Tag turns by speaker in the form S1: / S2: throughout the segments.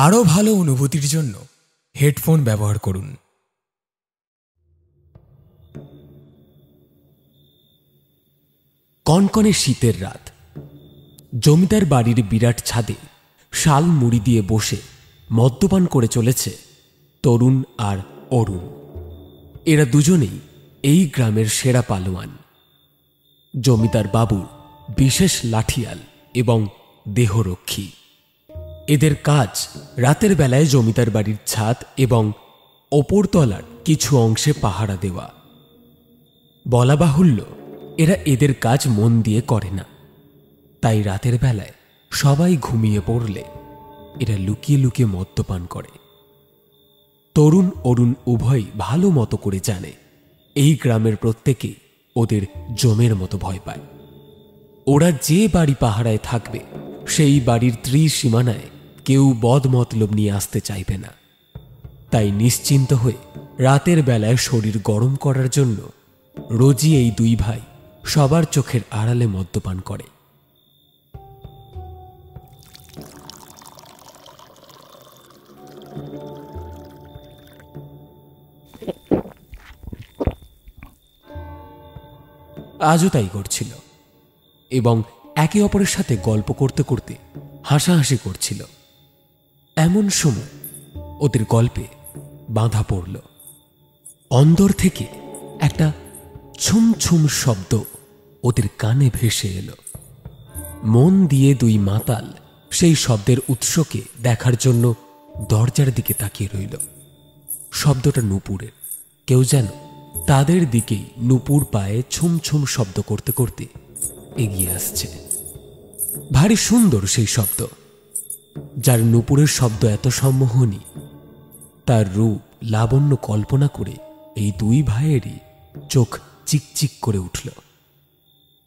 S1: আরও ভালো অনুভূতির জন্য হেডফোন ব্যবহার করুন। কনকনে শীতের রাত। জমিদার বাড়ির বিরাট ছাদে শাল মুড়ি দিয়ে বসে মদ্যপান করে চলেছে তরুণ আর অরুণ। এরা দুজনেই এই গ্রামের সেরা পালোয়ান। জমিদার বাবুর বিশেষ লাঠিয়াল এবং দেহরক্ষী। এদের কাজ রাতের বেলায় জমিদার বাড়ির ছাদ এবং ওপরতলার কিছু অংশে পাহারা দেওয়া। বলা বাহুল্য, এরা এদের কাজ মন দিয়ে করে না, তাই রাতের বেলায় সবাই ঘুমিয়ে পড়লে এরা লুকিয়ে লুকিয়ে মদ্যপান করে। তরুণ অরুণ উভয়ই ভালো মতো করে জানে এই গ্রামের প্রত্যেকেই ওদের জমের মতো ভয় পায়। ওরা যে বাড়ি পাহারায় থাকবে সেই বাড়ির ত্রিসীমানায় কেউ বদমতলব নিয়ে আসতে চাইবে না। তাই নিশ্চিন্ত হয়ে রাতের বেলায় শরীর গরম করার জন্য রোজই এই দুই ভাই সবার চোখের আড়ালে মদ্যপান করে। আজও তাই করছিল এবং একে অপরের সাথে গল্প করতে করতে হাসাহাসি করছিল। এমন সময় ওদের গল্পে বাঁধা পড়ল। অন্দর থেকে একটা ছুম ছুম শব্দ ওদের কানে ভেসে এলো। মন দিয়ে দুই মাতাল সেই শব্দের উৎসকে দেখার জন্য দরজার দিকে তাকিয়ে রইল। শব্দটা নূপুরের। কেউ যেন তাদের দিকেই নূপুর পায়ে ছুম ছুম শব্দ করতে করতে এগিয়ে আসছে। ভারী সুন্দর সেই শব্দ। যার নূপুরের শব্দ এত সম্মোহনী, তার রূপ লাবণ্য কল্পনা করে এই দুই ভাইয়েরই চোখ চিকচিক করে উঠল।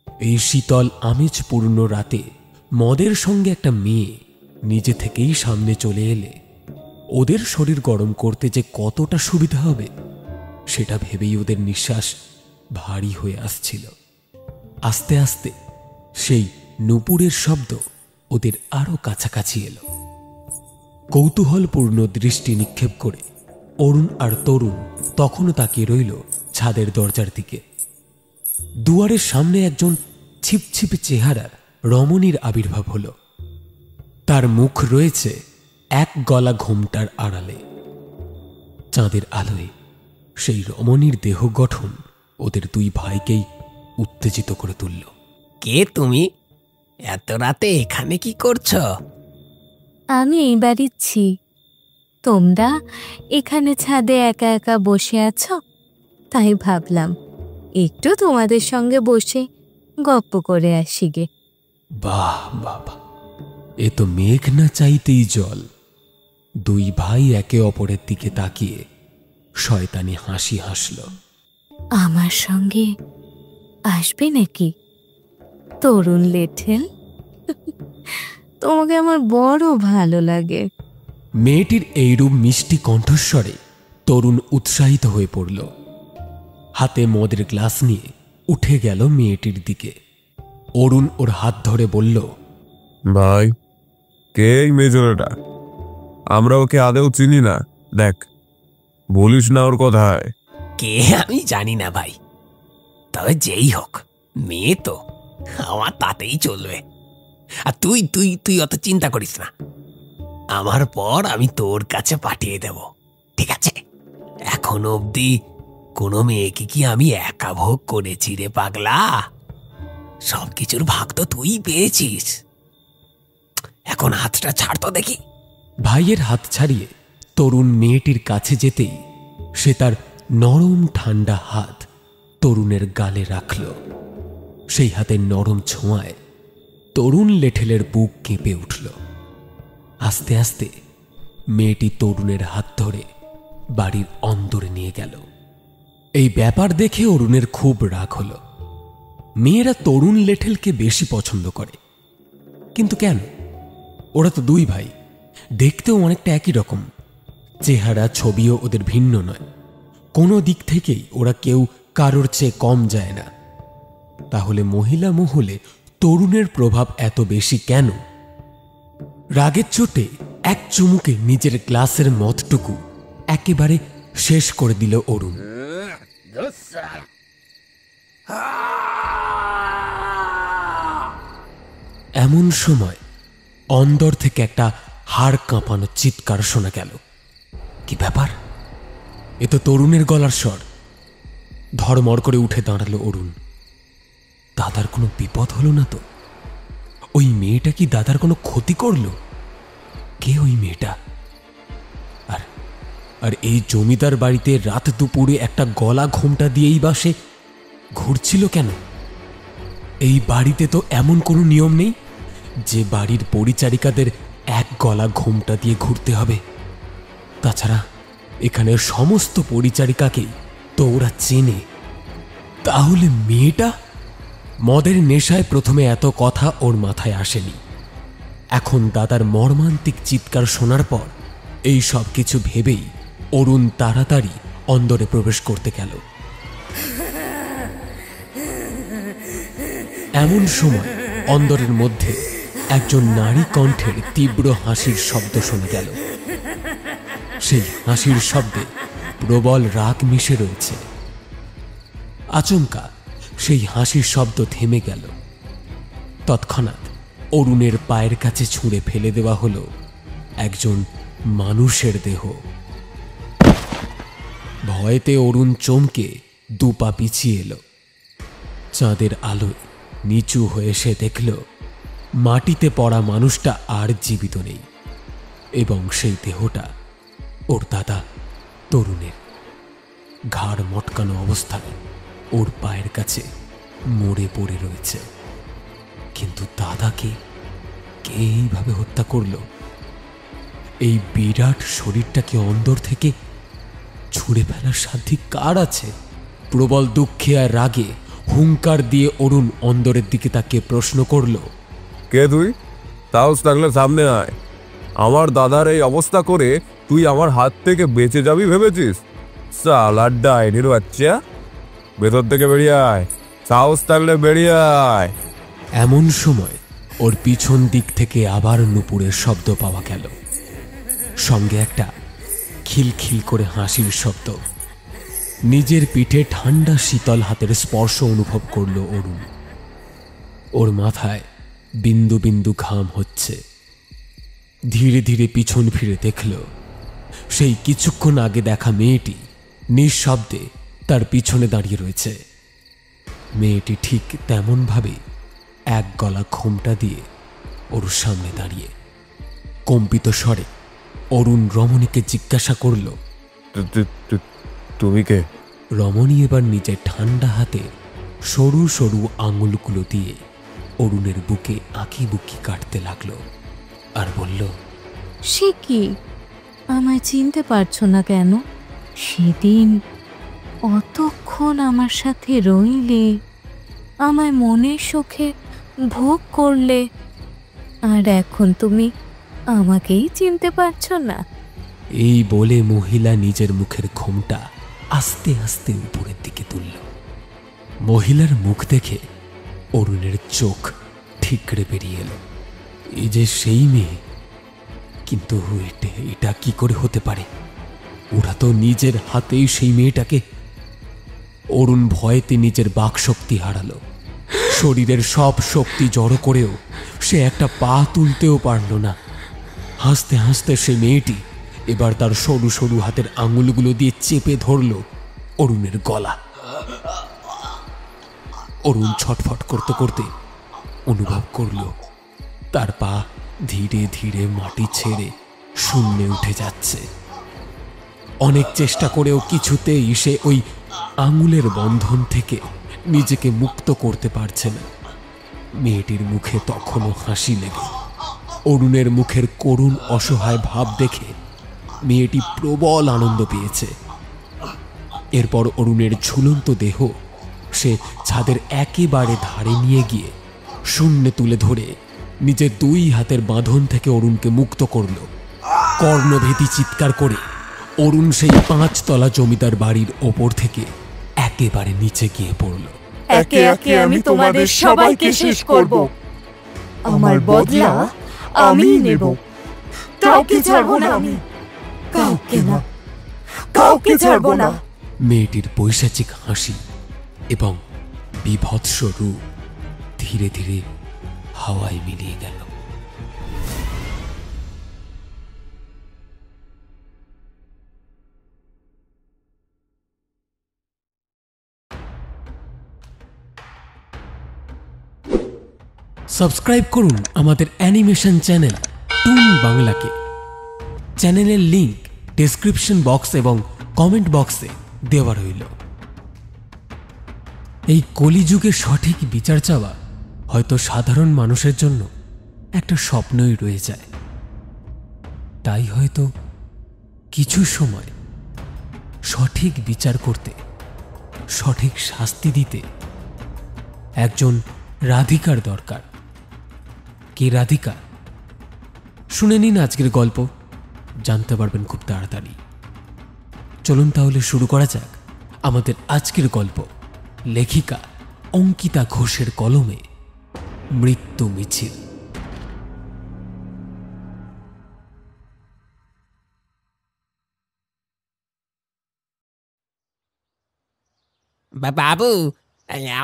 S1: এই শীতল আমেজপূর্ণ রাতে মদের সঙ্গে একটা মেয়ে নিজে থেকেই সামনে চলে এলে ওদের শরীর গরম করতে যে কতটা সুবিধা হবে সেটা ভেবেই ওদের নিঃশ্বাস ভারী হয়ে আসছিল। আস্তে আস্তে সেই নূপুরের শব্দ ওদের আরো কাছাকাছি এলো। কৌতূহলপূর্ণ দৃষ্টি নিক্ষেপ করে অরুণ আর তরুণ তখনও তাকিয়ে রইল ছাদের দরজার দিকে। দুয়ারের সামনে একজন ছিপছিপে চেহারার রমণীর আবির্ভাব হল। তার মুখ রয়েছে এক গলা ঘোমটার আড়ালে। চাঁদের আলোয় সেই রমণীর দেহ গঠন ওদের দুই ভাইকেই উত্তেজিত করে তুলল।
S2: কে তুমি? এত রাতে এখানে কি করছো?
S3: আমি এই বাড়িচ্ছি। তোমরা এখানে ছাদে একা একা বসে আছো, তাই ভাবলাম একটু তোমাদের সঙ্গে বসে গপ্প করে আসি গে।
S1: বাহ বাবা, এ তো মেঘ না চাইতেই জল। দুই ভাই একে অপরের দিকে তাকিয়ে শয়তানি হাসি হাসল।
S3: আমার সঙ্গে আসবে নাকি তরুণ লেঠেল? তোমাকে আমার বড় ভালো লাগে।
S1: মেয়েটির এইরূপ মিষ্টি কণ্ঠস্বরে তরুণ উৎসাহিত হয়ে পড়ল। হাতে মদের গ্লাস নিয়ে উঠে গেল মেয়েটির দিকে। অরুণ ওর হাত ধরে বলল,
S4: ভাই, কে এই মেজরেটা? আমরা ওকে আদেও চিনি না। দেখ, বলিস না ওর কথায়।
S2: কে আমি জানি না ভাই, তবে যেই হোক মেয়ে তো আমার তাতেই চলবে। আর তুই তুই তুই অত চিন্তা করিস না, আমার পর আমি তোর কাছে পাঠিয়ে দেব, ঠিক আছে? এখন অবধি কোনো মেয়েকে কি আমি একা ভোগ করেছি রে পাগলা? সবকিছুর ভাগ তো তুই পেয়েছিস। এখন হাতটা ছাড় তো দেখি।
S1: ভাইয়ের হাত ছাড়িয়ে তরুণ মেয়েটির কাছে যেতেই সে তার নরম ঠান্ডা হাত তরুণের গালে রাখল। সেই হাতের নরম ছোঁয়ায় তরুণ লেঠেলের বুক কেঁপে উঠল। আস্তে আস্তে মেয়েটি তরুণের হাত ধরে বাড়ির অন্দরে নিয়ে গেল। এই ব্যাপার দেখে অরুণের খুব রাগ হল। মেয়েরা তরুণ লেঠেলকে বেশি পছন্দ করে, কিন্তু কেন? ওরা তো দুই ভাই, দেখতেও অনেকটা একই রকম। চেহারা ছবিও ওদের ভিন্ন নয়। কোনো দিক থেকেই ওরা কেউ কারোর চেয়ে কম যায় না। তাহলে মহিলা মহলে তরুণের প্রভাব এত বেশি কেন? রাগের চোটে এক চুমুকে নিজের গ্লাসের মদটুকু একেবারে শেষ করে দিল অরুণ। এমন সময় অন্দর থেকে একটা হাড় কাঁপানো চিৎকার শোনা গেল। কি ব্যাপার? এ তো তরুণের গলার স্বর। ধড়মড় করে উঠে দাঁড়ালো অরুণ। দাদার কোনো বিপদ হলো না তো? ওই মেয়েটা কি দাদার কোনো ক্ষতি করলো? কে ওই মেয়েটা? আর এই জমিদার বাড়িতে রাত দুপুরে একটা গলা ঘোমটা দিয়েই বা সে ঘুরছিল কেন? এই বাড়িতে তো এমন কোনো নিয়ম নেই যে বাড়ির পরিচারিকাদের এক গলা ঘোমটা দিয়ে ঘুরতে হবে। তাছাড়া এখানের সমস্ত পরিচারিকাকেই তো ওরা চেনে। তাহলে মেয়েটা? মদের নেশায় প্রথমে এত কথা ওর মাথায় আসেনি। এখন দাদার মর্মান্তিক চিৎকার শোনার পর এই সব কিছু ভেবেই অরুণ তাড়াতাড়ি অন্দরে প্রবেশ করতে গেল। এমন সময় অন্দরের মধ্যে একজন নারী কণ্ঠের তীব্র হাসির শব্দ শোনা গেল। সেই হাসির শব্দে প্রবল রাগ মিশে রয়েছে। আচমকা সেই হাসির শব্দ থেমে গেল। তৎক্ষণাৎ অরুণের পায়ের কাছে ছুঁড়ে ফেলে দেওয়া হলো একজন মানুষের দেহ। ভয়েতে অরুণ চমকে দুপা পিছিয়ে এলো। চাঁদের আলোয় নিচু হয়ে সে দেখল মাটিতে পড়া মানুষটা আর জীবিত নেই এবং সেই দেহটা ওর দাদা তরুণের। ঘাড় মটকানো অবস্থায় ওর পায়ের কাছে মরে পড়ে রয়েছে। কিন্তু দাদাকে কে এইভাবে হত্যা করল? এই বিরাট শরীরটাকে অন্দর থেকে ছুঁড়ে ফেলার সাধ্যি কার আছে? প্রবল দুঃখে আর রাগে হুঙ্কার দিয়ে অরুণ অন্দরের দিকে তাকিয়ে প্রশ্ন করল,
S4: কে তুই? সাহস থাকলে সামনে আয়। আমার দাদার এই অবস্থা করে তুই আমার হাত থেকে বেঁচে যাবি ভেবেছিস? সালার ডাইনির বাচ্চা, ভেতর থেকে বেরিয়ে আয়। সাহস থাকলে বেরিয়ে আয়।
S1: এমন সময় ওর পিছন দিক থেকে আবার নুপুরের শব্দ পাওয়া গেল, সঙ্গে একটা খিলখিল করে হাসির শব্দ। নিজের পিঠে ঠান্ডা শীতল হাতের স্পর্শ অনুভব করল অরুণ। ওর মাথায় বিন্দু বিন্দু ঘাম হচ্ছে। ধীরে ধীরে পিছন ফিরে দেখল সেই কিছুক্ষণ আগে দেখা মেয়েটি নিঃশব্দে তার পিছনে দাঁড়িয়ে রয়েছে। মেয়েটি ঠিক তেমনভাবে এক গলা ঘোমটা দিয়ে ওর সামনে দাঁড়িয়ে। কম্পিত স্বরে অরুণ রমণীকে জিজ্ঞাসা করল,
S4: তুমি কে?
S1: রমণী এবার নিজের ঠান্ডা হাতে সরু সরু আঙুলগুলো দিয়ে অরুণের বুকে আঁকি বুকি কাটতে লাগলো আর বলল,
S3: সে কি, আমায় চিনতে পারছো না কেন? সেদিন অতক্ষণ আমার সাথে রইলে, আমায় মনের সুখে ভোগ করলে, আর এখন তুমি আমাকেই চিনতে পারছো না?
S1: এই বলে মহিলা নিজের মুখের ঘোমটা আস্তে আস্তে উপরের দিকে তুলল। মহিলার মুখ দেখে অরুণের চোখ ঠিকরে বেরিয়ে এলো। এই যে সেই মেয়ে, কিন্তু এটা কি করে হতে পারে? ওরা তো নিজের হাতেই সেই মেয়েটাকে। অরুণ ভয়েতে নিজের বাকশক্তি হারালো। শরীরের সব শক্তি জড়ো করেও সে একটা পা তুলতেও পারল না। হাসতে হাসতে সে মেয়েটি এবার তার সরু সরু হাতের আঙুলগুলো দিয়ে চেপে ধরল অরুণের গলা। অরুণ ছটফট করতে করতে অনুভব করল তার পা ধীরে ধীরে মাটি ছেড়ে শূন্যে উঠে যাচ্ছে। অনেক চেষ্টা করেও কিছুতেই সে ওই আঙুলের বন্ধন থেকে নিজেকে মুক্ত করতে পারছে না। মেয়েটির মুখে তখনও হাসি লেগে। অরুণের মুখের করুণ অসহায় ভাব দেখে মেয়েটি প্রবল আনন্দ পেয়েছে। এরপর অরুণের ঝুলন্ত দেহ সে ছাদের একেবারে ধারে নিয়ে গিয়ে শূন্যে তুলে ধরে নিজের দুই হাতের বাঁধন থেকে অরুণকে মুক্ত করল। কর্ণভেদী চিৎকার করে অরুণ সেই 5 তলা জমিদার বাড়ির ওপর থেকে একেবারে নিচে গিয়ে পড়ল।
S5: একে একে আমি তোমাদের সবাইকে শেষ করব। আমার বদলা আমিই নেব। কাউকে ছাড়বো না আমি, কাউকে না, কাউকে ছাড়বো না।
S1: মেয়েটির পৈশাচিক হাসি এবং বিভৎস রূপ ধীরে ধীরে হাওয়ায় মিলিয়ে গেল। সাবস্ক্রাইব করুন আমাদের অ্যানিমেশন চ্যানেল টুন বাংলাকে। চ্যানেলের লিংক ডেসক্রিপশন বক্স এবং কমেন্ট বক্সে দেওয়া রইল। এই কলিযুগে সঠিক বিচার চাওয়া হয়তো সাধারণ মানুষের জন্য একটা স্বপ্নই রয়ে যায়। তাই হয়তো কিছু সময় সঠিক বিচার করতে, সঠিক শাস্তি দিতে একজন রাধিকার দরকার। কে রাধিকা? শুনে নিন আজকের গল্প, জানতে পারবেন খুব তাড়াতাড়ি। চলুন তাহলে শুরু করা যাক আমাদের আজকের গল্প, লেখিকা অঙ্কিতা ঘোষের কলমে মৃত্যু মিছিল।
S2: বাবু,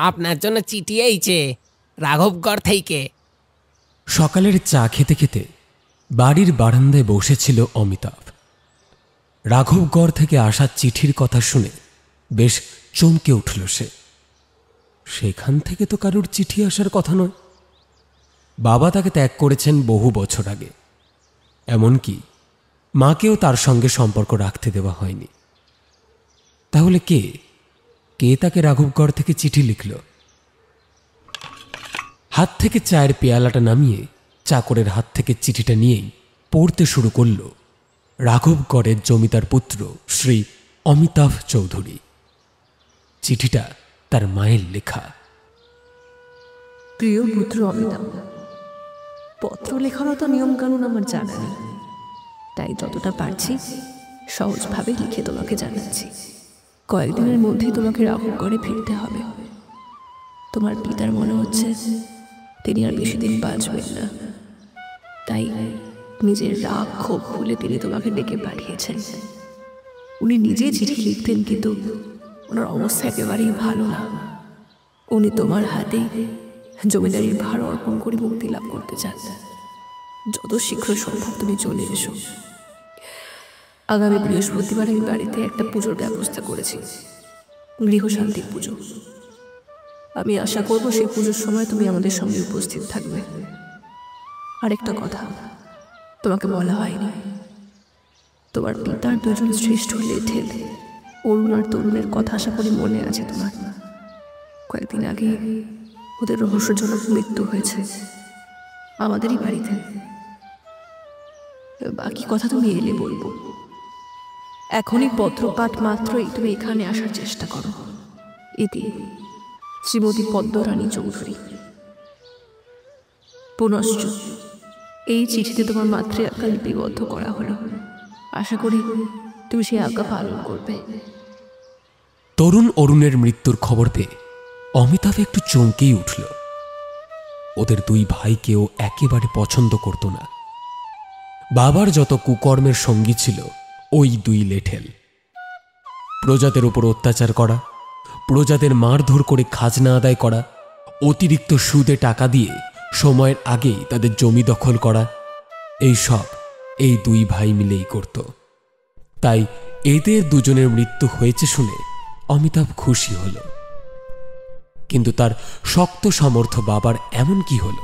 S2: আপনার জন্য চিঠি এইছে রাঘবগড় থেকে।
S1: সকালের চা খেতে খেতে বাড়ির বারান্দায় বসেছিল অমিতাভ। রাঘবগড় থেকে আসা চিঠির কথা শুনে বেশ চমকে উঠল সে। সেখান থেকে তো কারুর চিঠি আসার কথা নয়। বাবা তাকে ত্যাগ করেছেন বহু বছর আগে, এমনকি মাকেও তার সঙ্গে সম্পর্ক রাখতে দেওয়া হয়নি। তাহলে কে কে তাকে রাঘবগড় থেকে চিঠি লিখল? হাত থেকে চায়ের পেয়ালাটা নামিয়ে চাকরের হাত থেকে চিঠিটা নিয়েই পড়তে শুরু করল রাঘবগড়ের জমিদার পুত্র শ্রী অমিতাভ চৌধুরী। চিঠিটা তার মায়ের লেখা।
S6: প্রিয় পুত্র অমিতাভ, পত্র লেখারও তো নিয়মকানুন আমার জানা নেই, তাই যতটা পারছি সহজভাবে লিখে তোমাকে জানাচ্ছি। কয়েকদিনের মধ্যেই তোমাকে রাঘবগড়ে ফিরতে হবে। তোমার পিতার মনে হচ্ছে তিনি আর বেশি দিন বাঁচবেন না, তাই নিজের রাগ ক্ষোভ ভুলে তিনি তোমাকে ডেকে পাঠিয়েছেন। উনি নিজেই চিঠি লিখতেন, কিন্তু ওনার অবস্থা একেবারেই ভালো না। উনি তোমার হাতেই জমিদারির ভার অর্পণ করে মুক্তি লাভ করতে চান। যত শীঘ্র সম্ভব তুমি চলে এসো। আগামী বৃহস্পতিবার আমি বাড়িতে একটা পুজোর ব্যবস্থা করেছি, গৃহশান্তির পুজো। আমি আশা করব সেই পুজোর সময় তুমি আমাদের সঙ্গে উপস্থিত থাকবে। আরেকটা কথা তোমাকে বলা হয়নি, তোমার পিতার দুজন শ্রেষ্ঠ লেঠেল অরুণ আর তরুণের কথা আশা করি মনে আছে তোমার। কয়েকদিন আগে ওদের রহস্যজনক মৃত্যু হয়েছে আমাদেরই বাড়িতে। বাকি কথা তুমি এলে বলবো। এখনই পত্রপাঠ মাত্রই তুমি এখানে আসার চেষ্টা করো। এটি শ্রীমতী পদ্মরানী চৌধুরী। পুনশ্চ এই চিঠিতে তোমার মাতৃ আজ্ঞা লিপিবদ্ধ করা হলো। আশা করি তুমি সেই আজ্ঞা পালন করবে।
S1: তরুণ অরুণের মৃত্যুর খবর পেয়ে অমিতাভ একটু চমকেই উঠল। ওদের দুই ভাইকেও একেবারে পছন্দ করত না। বাবার যত কুকর্মের সঙ্গী ছিল ওই দুই লেঠেল। প্রজাদের উপর অত্যাচার করা, প্রজাদের মারধর করে খাজনা আদায় করা, অতিরিক্ত সুদে টাকা দিয়ে সময়ের আগেই তাদের জমি দখল করা, এই সব এই দুই ভাই মিলেই করত। তাই এদের দুজনের মৃত্যু হয়েছে শুনে অমিতাভ খুশি হল। কিন্তু তার শক্ত সামর্থ্য বাবার এমন কি হল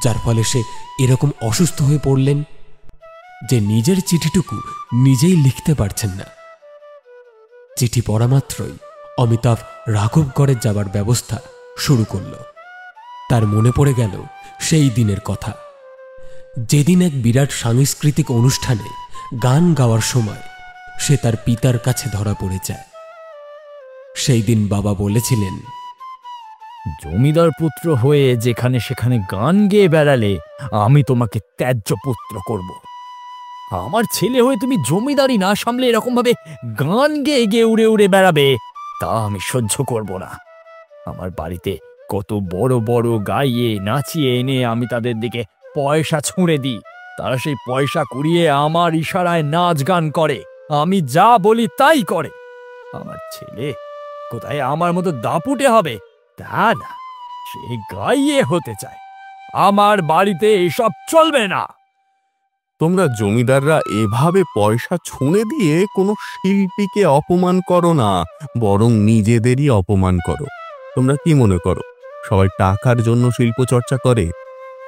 S1: যার ফলে সে এরকম অসুস্থ হয়ে পড়লেন যে নিজের চিঠিটুকু নিজেই লিখতে পারছেন না। চিঠি পড়া মাত্রই অমিতাভ রাঘবগড়ে যাবার ব্যবস্থা শুরু করল। তার মনে পড়ে গেল সেই দিনের কথা, যেদিন এক বিরাট সাংস্কৃতিক অনুষ্ঠানে গান গাওয়ার সময় সে তার পিতার কাছে ধরা পড়ে যায়। সেই দিন বাবা বলেছিলেন,
S7: জমিদার পুত্র হয়ে যেখানে সেখানে গান গেয়ে বেড়ালে আমি তোমাকে ত্যায্য পুত্র করব। আমার ছেলে হয়ে তুমি জমিদারি না সামলে এরকম ভাবে গান গেয়ে গিয়ে উড়ে উড়ে বেড়াবে, তা আমি সহ্য করব না। আমার বাড়িতে কত বড় বড় গাইয়ে নাচিয়ে এনে আমি তাদের দিকে পয়সা ছুঁড়ে দিই, তারা সেই পয়সা কুড়িয়ে আমার ইশারায় নাচ গান করে, আমি যা বলি তাই করে। আমার ছেলে কোথায় আমার মতো দাপুটে হবে তা না, সে গাইয়ে হতে চায়। আমার বাড়িতে এসব চলবে না।
S4: তোমরা জমিদাররা এভাবে পয়সা ছুঁড়ে দিয়ে কোনো শিল্পীকে অপমান করো না, বরং নিজেদেরই অপমান করো। তোমরা কি মনে করো সবাই টাকার জন্য শিল্প চর্চা করে?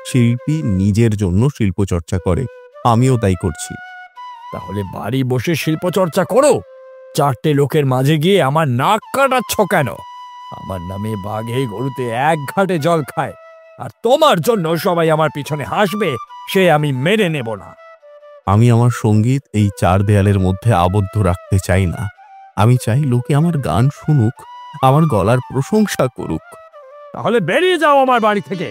S4: শিল্পী নিজের জন্য শিল্প চর্চা করে, আমিও তাই করছি।
S7: তাহলে বাড়ি বসে শিল্প চর্চা করো, চারটে লোকের মাঝে গিয়ে আমার নাক কাটাচ্ছ কেন? আমার নামে বাঘে গরুতে এক ঘাটে জল খায়, আর তোমার জন্য সবাই আমার পিছনে হাসবে, সে আমি মেনে নেব না।
S4: আমি আমার সঙ্গীত এই চার দেয়ালের মধ্যে আবদ্ধ রাখতে চাই না। আমি চাই লোকে আমার গান শুনুক, আমার গলার প্রশংসা করুক।
S7: তাহলে বেরিয়ে যাও আমার বাড়ি থেকে।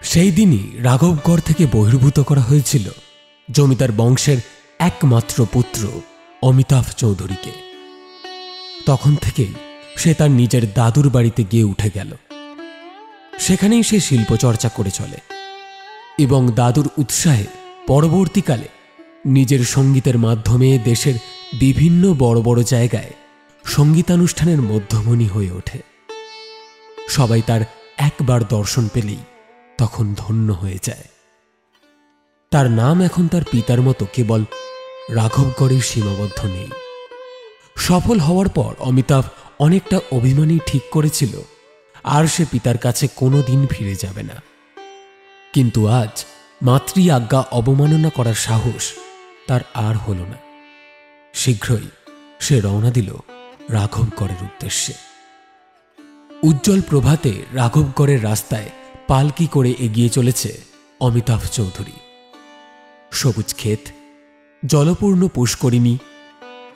S1: সেই দিনই রাঘবগড় থেকে বহির্ভূত করা হয়েছিল জমিদার বংশের একমাত্র পুত্র অমিতাভ চৌধুরীকে। তখন থেকেই সে তার নিজের দাদুর বাড়িতে গিয়ে উঠে গেল। সেখানেই সে শিল্পচর্চা করে চলে এবং দাদুর উৎসাহে পরবর্তীকালে নিজের সঙ্গীতের মাধ্যমে দেশের বিভিন্ন বড় বড় জায়গায় সঙ্গীতানুষ্ঠানের মধ্যমণি হয়ে ওঠে। সবাই তার একবার দর্শন পেলেই তখন ধন্য হয়ে যায়। তার নাম এখন তার পিতার মতো কেবল রাঘবগড়ে সীমাবদ্ধ নেই। সফল হওয়ার পর অমিতাভ অনেকটা অভিমানী ঠিক করেছিল আর সে পিতার কাছে কোনোদিন ফিরে যাবে না। কিন্তু আজ মাতৃ আজ্ঞা অবমাননা করার সাহস তার আর হল না। শীঘ্রই সে রওনা দিল রাঘবগড়ের উদ্দেশ্যে। উজ্জ্বল প্রভাতে রাঘবগড়ের রাস্তায় পালকি করে এগিয়ে চলেছে অমিতাভ চৌধুরী। সবুজ ক্ষেত, জলপূর্ণ পুষ্করিণী,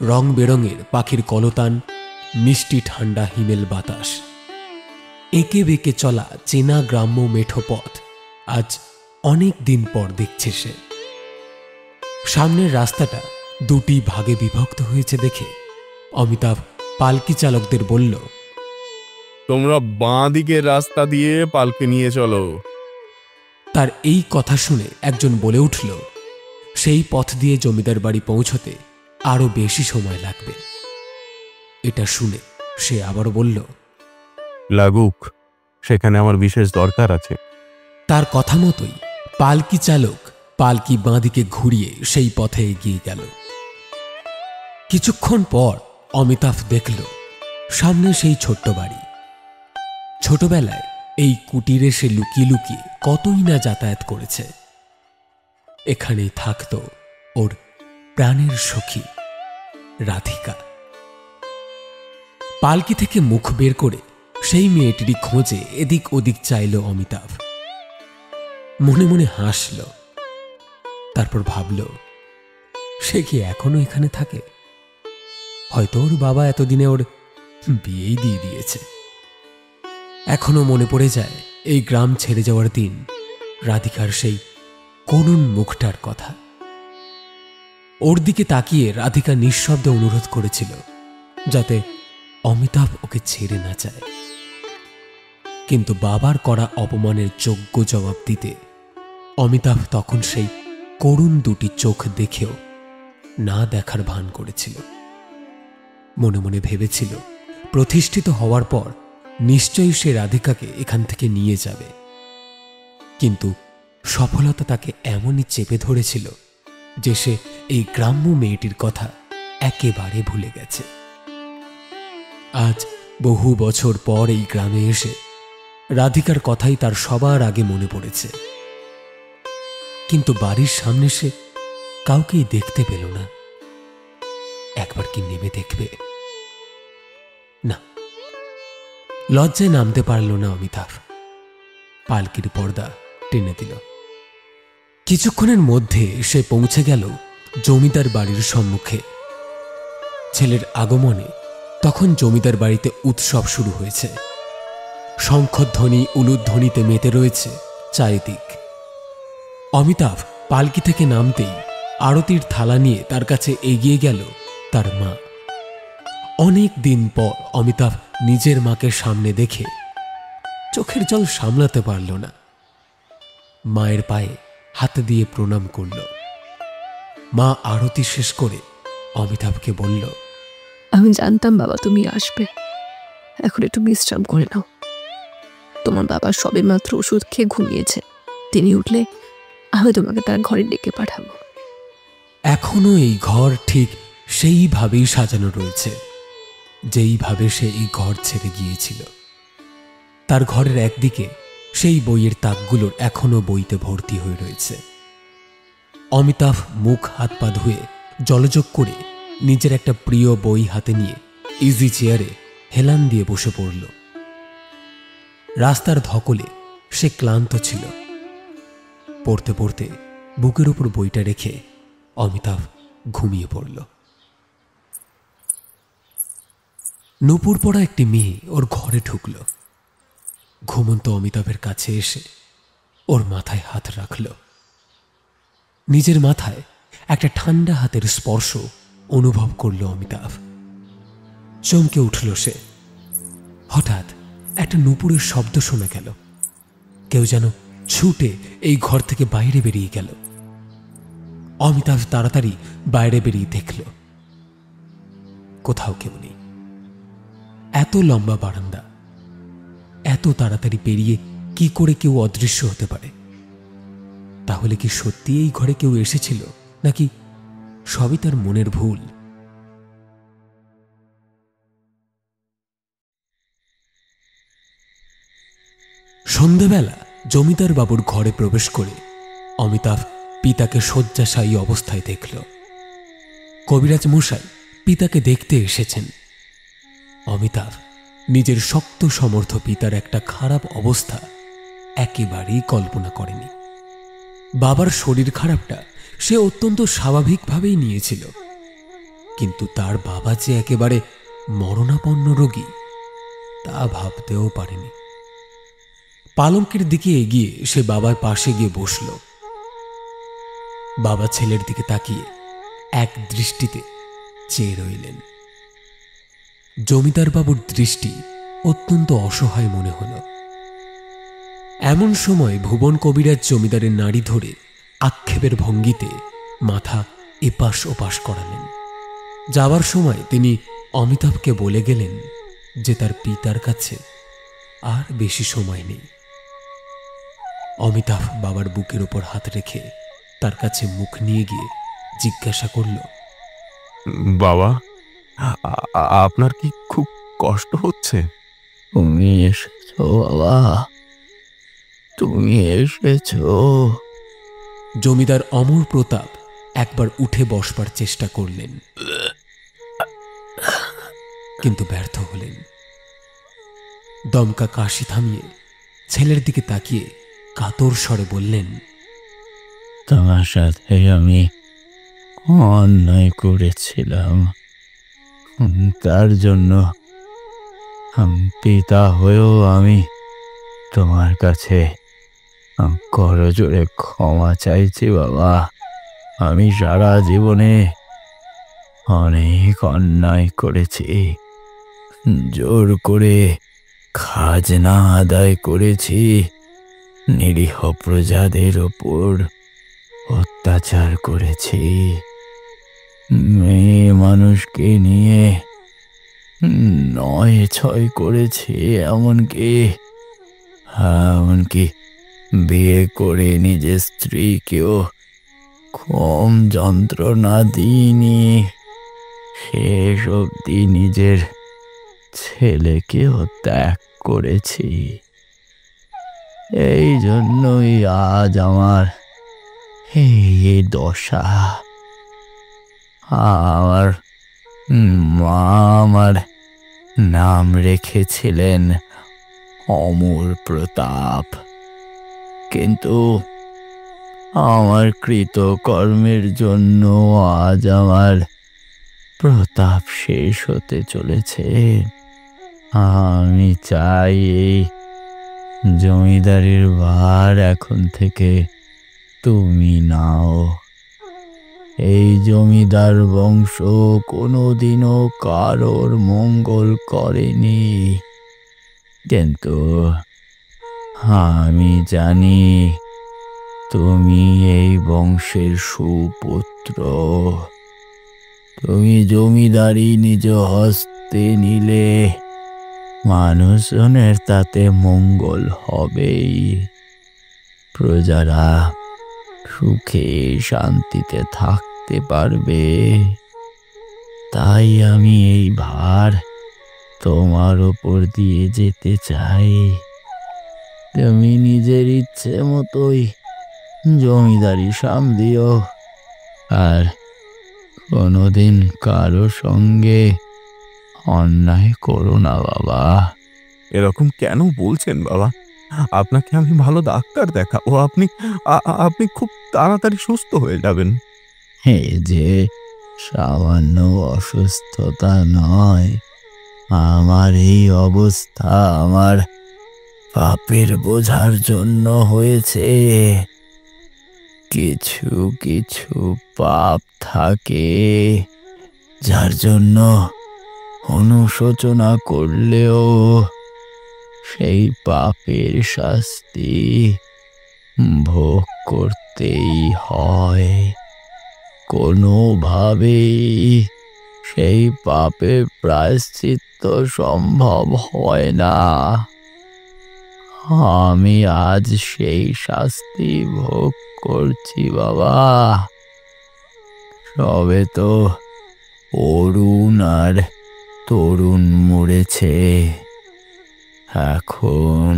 S1: রং বেরঙের পাখির কলতান, মিষ্টি ঠান্ডা হিমেল বাতাস, এঁকে বেঁকে চলা চেনা গ্রাম্য মেঠো পথ আজ অনেক দিন পর দেখছে সে। সামনের রাস্তাটা দুটি ভাগে বিভক্ত হয়েছে দেখে অমিতাভ পালকি চালকদের বলল,
S4: তোমরা বাঁ দিকের রাস্তা দিয়ে পালকি নিয়ে চলো।
S1: তার এই কথা শুনে একজন বলে উঠল, সেই পথ দিয়ে জমিদার বাড়ি পৌঁছতে আরো বেশি সময় লাগবে। এটা শুনে সে আবার বলল,
S4: লাগুক, সেখানে আমার বিশেষ দরকার আছে।
S1: তার কথা মতোই পালকি চালক পালকি বাঁদিকে ঘুরিয়ে সেই পথে এগিয়ে গেল। কিছুক্ষণ পর অমিতাভ দেখল সামনে সেই ছোট্ট বাড়ি। ছোটবেলায় এই কুটিরে সে লুকিয়ে লুকিয়ে কতই না যাতায়াত করেছে। এখানেই থাকত ওর প্রাণের সখী রাধিকা। পালকি থেকে মুখ বের করে সেই মেয়েটিরই খোঁজে এদিক ওদিক চাইল অমিতাভ। মনে মনে হাসল, তারপর ভাবল, সে কি এখনো এখানে থাকে? হয়তো ওর বাবা এতদিনে ওর বিয়েই দিয়ে দিয়েছে। এখনো মনে পড়ে যায় এই গ্রাম ছেড়ে যাওয়ার দিন, রাধিকার সেই করুণ মুখটার কথা। ওর দিকে তাকিয়ে রাধিকা নিঃশব্দে অনুরোধ করেছিল যাতে অমিতাভ ওকে ছেড়ে না যায়। কিন্তু বাবার করা অপমানের যোগ্য জবাব দিতে অমিতাভ তখন সেই করুণ দুটি চোখ দেখেও না দেখার ভান করেছিল। মনে মনে ভেবেছিল প্রতিষ্ঠিত হওয়ার পর নিশ্চয়ই সে রাধিকাকে এখান থেকে নিয়ে যাবে। কিন্তু সফলতা তাকে এমনই চেপে ধরেছিল যে সে এই গ্রাম্য মেয়েটির কথা একেবারে ভুলে গেছে। আজ বহু বছর পর এই গ্রামে এসে রাধিকার কথাই তার সবার আগে মনে পড়েছে। কিন্তু বাড়ির সামনে সে কাউকেই দেখতে পেল না। একবার কি নেমে দেখবে? না, লজ্জায় নামতে পারল না অমিতাভ। পালকির পর্দা টেনে দিল। কিছুক্ষণের মধ্যে সে পৌঁছে গেল জমিদার বাড়ির সম্মুখে। ছেলের আগমনে তখন জমিদার বাড়িতে উৎসব শুরু হয়েছে। শঙ্খধ্বনি উলুধ্বনিতে মেতে রয়েছে চারিদিক। অমিতাভ পালকি থেকে নামতেই আরতির থালা নিয়ে তার কাছে এগিয়ে গেল তার মা। অনেক দিন পর অমিতাভ নিজের মাকে সামনে দেখে চোখের জল সামলাতে পারল না। মায়ের পায়ে হাতে দিয়ে প্রণাম করল। মা আরতি শেষ করে অমিতাভকে বলল,
S6: আমি জানতাম বাবা তুমি আসবে, এখন একটু বিশ্রাম করে নাও। তোমার বাবা সবে মাত্র ওষুধ খেয়ে ঘুমিয়েছে, তিনি উঠলে আমি তোমাকে তার ঘরে ডেকে পাঠাবো।
S1: এখনো এই ঘর ঠিক সেইভাবেই সাজানো রয়েছে, যেইভাবে সে এই ঘর ছেড়ে গিয়েছিল। তার ঘরের একদিকে সেই বইয়ের তাকগুলোর এখনো বইতে ভর্তি হয়ে রয়েছে। অমিতাভ মুখ হাত পা ধুয়ে জলযোগ করে নিজের একটা প্রিয় বই হাতে নিয়ে ইজি চেয়ারে হেলান দিয়ে বসে পড়ল। রাস্তার ধকলে সে ক্লান্ত ছিল। পড়তে পড়তে বুকের উপর বইটা রেখে অমিতাভ ঘুমিয়ে পড়ল। নূপুর পড়া একটি মেয়ে ওর ঘরে ঢুকল। ঘুমন্ত অমিতাভের কাছে এসে ওর মাথায় হাত রাখল। নিজের মাথায় একটা ঠান্ডা হাতের স্পর্শ অনুভব করল অমিতাভ। চমকে উঠল সে। হঠাৎ একটা নূপুরের শব্দ শোনা গেল। কেউ যেন ছুটে এই ঘর থেকে বাইরে বেরিয়ে গেল। অমিতাভ তাড়াতাড়ি বাইরে বেরিয়ে দেখল কোথাও কেউ নেই। এত লম্বা বারান্দা, এত তাড়াতাড়ি পেরিয়ে কি করে কেউ অদৃশ্য হতে পারে? তাহলে কি সত্যি এই ঘরে কেউ এসেছিল, নাকি সবই তার মনের ভুল? সন্ধেবেলা জমিদার বাবুর ঘরে প্রবেশ করে অমিতাভ পিতাকে শয্যাশায়ী অবস্থায় দেখল। কবিরাজ মশাই পিতাকে দেখতে এসেছেন। অমিতাভ নিজের শক্ত সমর্থ পিতার একটা খারাপ অবস্থা একেবারেই কল্পনা করেনি। বাবার শরীর খারাপটা সে অত্যন্ত স্বাভাবিকভাবেই নিয়েছিল, কিন্তু তার বাবা যে একেবারে মরণাপন্ন রোগী তা ভাবতেও পারেনি। পালঙ্কের দিকে এগিয়ে সে বাবার পাশে গিয়ে বসল। বাবা ছেলের দিকে তাকিয়ে এক দৃষ্টিতে চেয়ে রইলেন। জমিদার বাবুর দৃষ্টি অত্যন্ত অসহায় মনে হল। এমন সময় ভুবন কবিরাজ জমিদারের নাড়ি ধরে আক্ষেপের ভঙ্গিতে মাথা এপাশ ওপাশ করালেন। যাওয়ার সময় তিনি অমিতাভকে বলে গেলেন যে তার পিতার কাছে আর বেশি সময় নেই। অমিতাভ বাবার বুকের উপর হাত রেখে তার কাছে মুখ নিয়ে গিয়ে জিজ্ঞাসা করল,
S4: বাবা, আপনার কি খুব কষ্ট হচ্ছে?
S7: তুমি এসেছো বাবা, তুমি এসেছো।
S1: জমিদার অমর প্রতাপ একবার উঠে বসবার চেষ্টা করলেন, কিন্তু ব্যর্থ হলেন। দমকা কাশি থামিয়ে ছেলের দিকে তাকিয়ে কাতর স্বরে বললেন,
S7: তোমার সাথে আমি অন্যায় করেছিলাম, তার জন্য পিতা হয়েও আমি তোমার কাছে করজোড়ে ক্ষমা চাইছি বাবা। আমি সারা জীবনে অনেক অন্যায় করেছি, জোর করে খাজনা আদায় করেছি, নিরীহ প্রজাদের ওপর অত্যাচার করেছি, মেয়ে মানুষকে নিয়ে নয় ছয় করেছি, এমনকি বিয়ে করে নিজের স্ত্রীকেও কম যন্ত্রণা দিইনি। শেষ অবধি নিজের ছেলেকেও ত্যাগ করেছি। এই জন্যই আজ আমার এই দশা। আমার মা আমার নাম রেখেছিলেন অমর প্রতাপ, কিন্তু আমার কৃতকর্মের জন্য আজ আমার প্রতাপ শেষ হতে চলেছে। আমি চাই এই জমিদারির ভার এখন থেকে তুমি নাও। এই জমিদার বংশ কোনোদিনও কারোর মঙ্গল করেনি, কিন্তু আমি জানি তুমি এই বংশের সুপুত্র। তুমি জমিদারি নিজ হস্তে নিলে মানুষজনের তাতে মঙ্গল হবেই। প্রজারা সুখে শান্তিতে থাকতে পারবে। তাই আমি এই ভার তোমার ওপর দিয়ে যেতে চাই। তুমি নিজের ইচ্ছে মতোই জমিদারি সামলিও, আর কোনোদিন কারো সঙ্গে অন্যায় করো না বাবা।
S4: এরকম কেন বলছেন বাবা? আপনাকে আমি ভালো ডাক্তার দেখাবো, আপনি আপনি খুব তাড়াতাড়ি সুস্থ হয়ে যাবেন।
S7: এ যে সামান্য অসুস্থতা নয়, আমার এই অবস্থা আমার পাপের বোঝার জন্য হয়েছে। কিছু কিছু পাপ থাকে যার জন্য অনুশোচনা করলেও সেই পাপের শাস্তি ভোগ করতেই হয়। কোনোভাবেই সেই পাপের প্রায়শ্চিত্ত সম্ভব হয় না। আমি আজ সেই শাস্তি ভোগ করছি বাবা। সবে তো অরুণ আর তরুণ মরেছে, এখন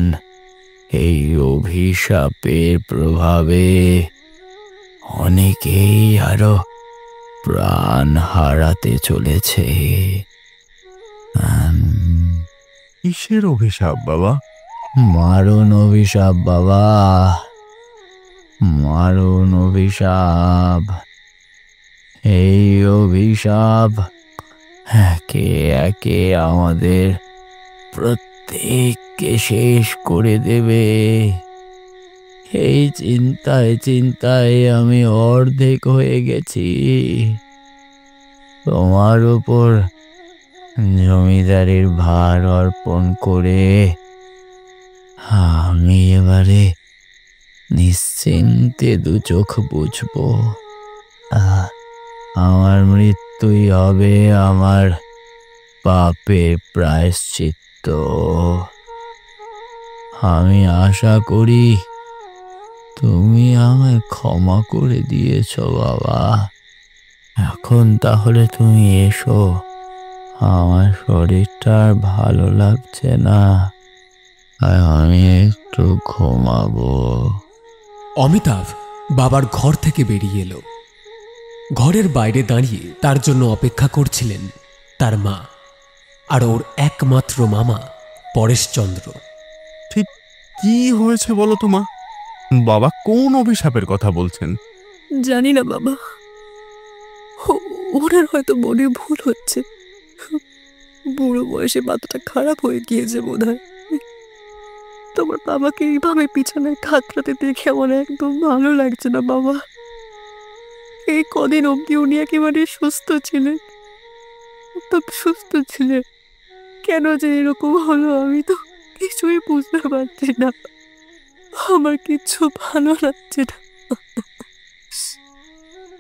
S7: এই অভিশাপের প্রভাবে অনেকেই আরো প্রাণ হারাতে চলেছে।
S4: কিসের অভিশাপ বাবা?
S7: মারণ অভিশাপ বাবা, মারণ অভিশাপ। এই অভিশাপ একে একে আমাদের প্রত্যেককে শেষ করে দেবে। এই চিন্তায় চিন্তায় আমি অর্ধেক হয়ে গেছি। তোমার উপর জমিদারির ভার অর্পণ করে আমি এবারে নিশ্চিন্তে দু চোখ বুঝবো। আমার মৃত্যুই হবে আমার পাপের প্রায়শ্চিত্ত। আমি আশা করি তুমি আমায় ক্ষমা করে দিয়েছ বাবা। এখন তাহলে তুমি এসো, আমার শরীরটা আর ভালো লাগছে না, আমি একটু ঘুমাবো।
S1: অমিতাভ বাবার ঘর থেকে বেরিয়ে এলো। ঘরের বাইরে দাঁড়িয়ে তার জন্য অপেক্ষা করছিলেন তার মা আর ওর একমাত্র মামা পরেশচন্দ্র।
S4: ঠিক কি হয়েছে বলো তো মা? বাবা কোন অভিশাপের কথা বলছেন?
S6: জানি না বাবা, ওনার হয়তো মনে ভুল হচ্ছে। বুড়ো বয়সে মাথাটা খারাপ হয়ে গিয়েছে বোধ হয়। তোমার বাবাকে এইভাবে পিছনে খাতরাতে দেখে আমার একদম ভালো লাগছে না বাবা। এই কদিন অবধি উনি একেবারে সুস্থ ছিলেন, তো সুস্থ ছিলেন, কেন যে এরকম হলো আমি তো কিছুই বুঝতে পারছি না। আমার কিচ্ছু ভালো লাগছে না।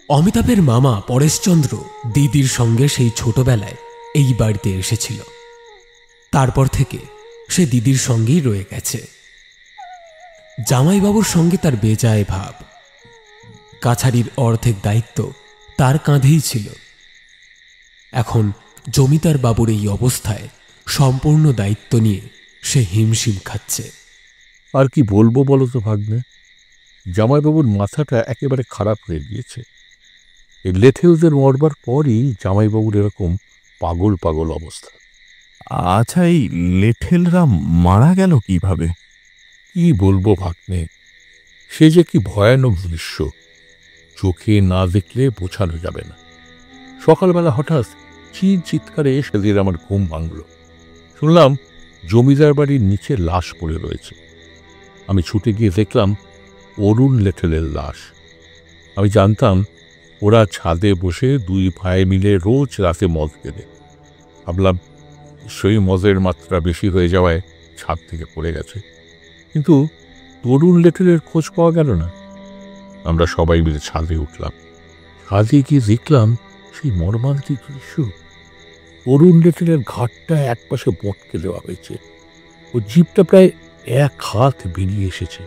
S1: অমিতাভের মামা পরেশচন্দ্র দিদির সঙ্গে সেই ছোটবেলায় এই বাড়িতে এসেছিল। তারপর থেকে সে দিদির সঙ্গেই রয়ে গেছে। জামাইবাবুর সঙ্গে তার বেজায় ভাব। কাছারির অর্ধেক দায়িত্ব তার কাঁধেই ছিল। এখন জমিদার বাবুর এই অবস্থায় সম্পূর্ণ দায়িত্ব নিয়ে সে হিমশিম খাচ্ছে।
S8: আর কি বলবো বলো তো ভাগ্নে, জামাইবাবুর মাথাটা একেবারে খারাপ হয়ে গিয়েছে। এই লেথেলদের মরবার পরই জামাইবাবুর এরকম পাগল পাগল অবস্থা।
S4: আচ্ছা, এই লেঠেলরা মারা গেল কিভাবে?
S8: কি বলবো ভাগ্নে, সে যে কি ভয়ানক দৃশ্য, চোখে না দেখলে বোঝানো যাবে না। সকালবেলা হঠাৎ চিৎকারে সেদিন আমার ঘুম ভাঙল। শুনলাম জমিদার বাড়ির নিচে লাশ পড়ে রয়েছে। আমি ছুটে গিয়ে দেখলাম অরুণ লেঠেলের লাশ। আমি জানতাম ওরা ছাদে বসে দুই ভাই মিলে রোজ রাতে মদ কেনে। ভাবলাম সেই মদের মাত্রা বেশি হয়ে যাওয়ায় ছাদ থেকে পড়ে গেছে। কিন্তু তরুণ লেঠেলের খোঁজ পাওয়া গেল না। আমরা সবাই মিলে ছাদে উঠলাম। ছাদে গিয়ে দেখলাম সেই মর্মান্তিক দৃশ্য। অরুণ লেটেলের ঘাটটা একপাশে বটকে দেওয়া হয়েছে, ও জিভটা প্রায় 1 হাত বেরিয়ে এসেছে,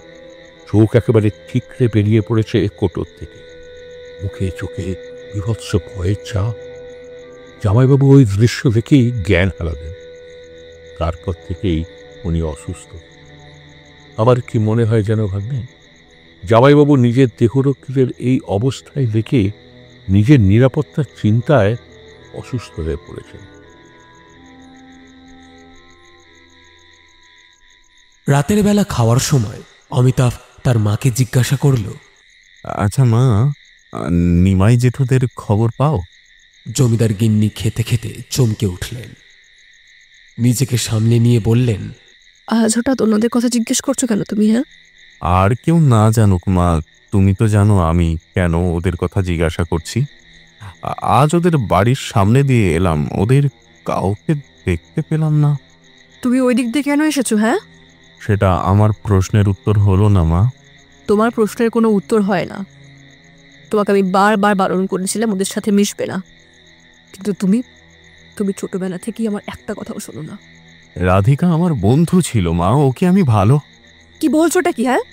S8: চোখ একেবারে ঠিকরে বেরিয়ে পড়েছে কোটর থেকে, মুখে চোখে বিভৎস ভয়ের ছাপ। জামাইবাবু ওই দৃশ্য দেখেই জ্ঞান হারালেন। তারপর থেকেই উনি অসুস্থ। আমার কি মনে হয় যেন ভাগ্নে, জামাইবাবু নিজের দেহরক্ষীদের এই অবস্থায় দেখে নিজের নিরাপত্তার চিন্তায় অসুস্থ হয়ে পড়েছেন।
S1: রাতের বেলা খাওয়ার সময় অমিতাভ তার মাকে জিজ্ঞাসা করল,
S4: আচ্ছা মা, নিমাই জেঠুদের খবর পাও?
S1: জমিদার গিন্নি খেতে খেতে চমকে উঠলেন। নিজেকে সামনে নিয়ে বললেন,
S6: আজ হঠাৎ অন্যদের কথা জিজ্ঞেস করছো কেন তুমি? হ্যাঁ,
S4: আর কেউ না জানুক মা, তুমি তো জানো আমি কেন ওদের কথা জিজ্ঞাসা করছি। আজ ওদের বাড়ির সামনে দিয়ে এলাম, ওদের কাউকে দেখতে পেলাম না।
S6: তুমি ওই দিক দিয়ে কেন এসেছো? হ্যাঁ,
S4: সেটা আমার প্রশ্নের উত্তর হলো না মা।
S6: তোমার প্রশ্নের কোনো উত্তর হয় না। তোমাকে আমি বারবার বারণ করেছিলাম ওদের সাথে মিশবে না, কিন্তু তুমি তুমি ছোটবেলা থেকেই আমার একটা কথাও শোনো না।
S4: রাধিকা আমার বন্ধু ছিল মা, ওকে আমি ভালো।
S6: কি বলছোটা কি? হ্যাঁ,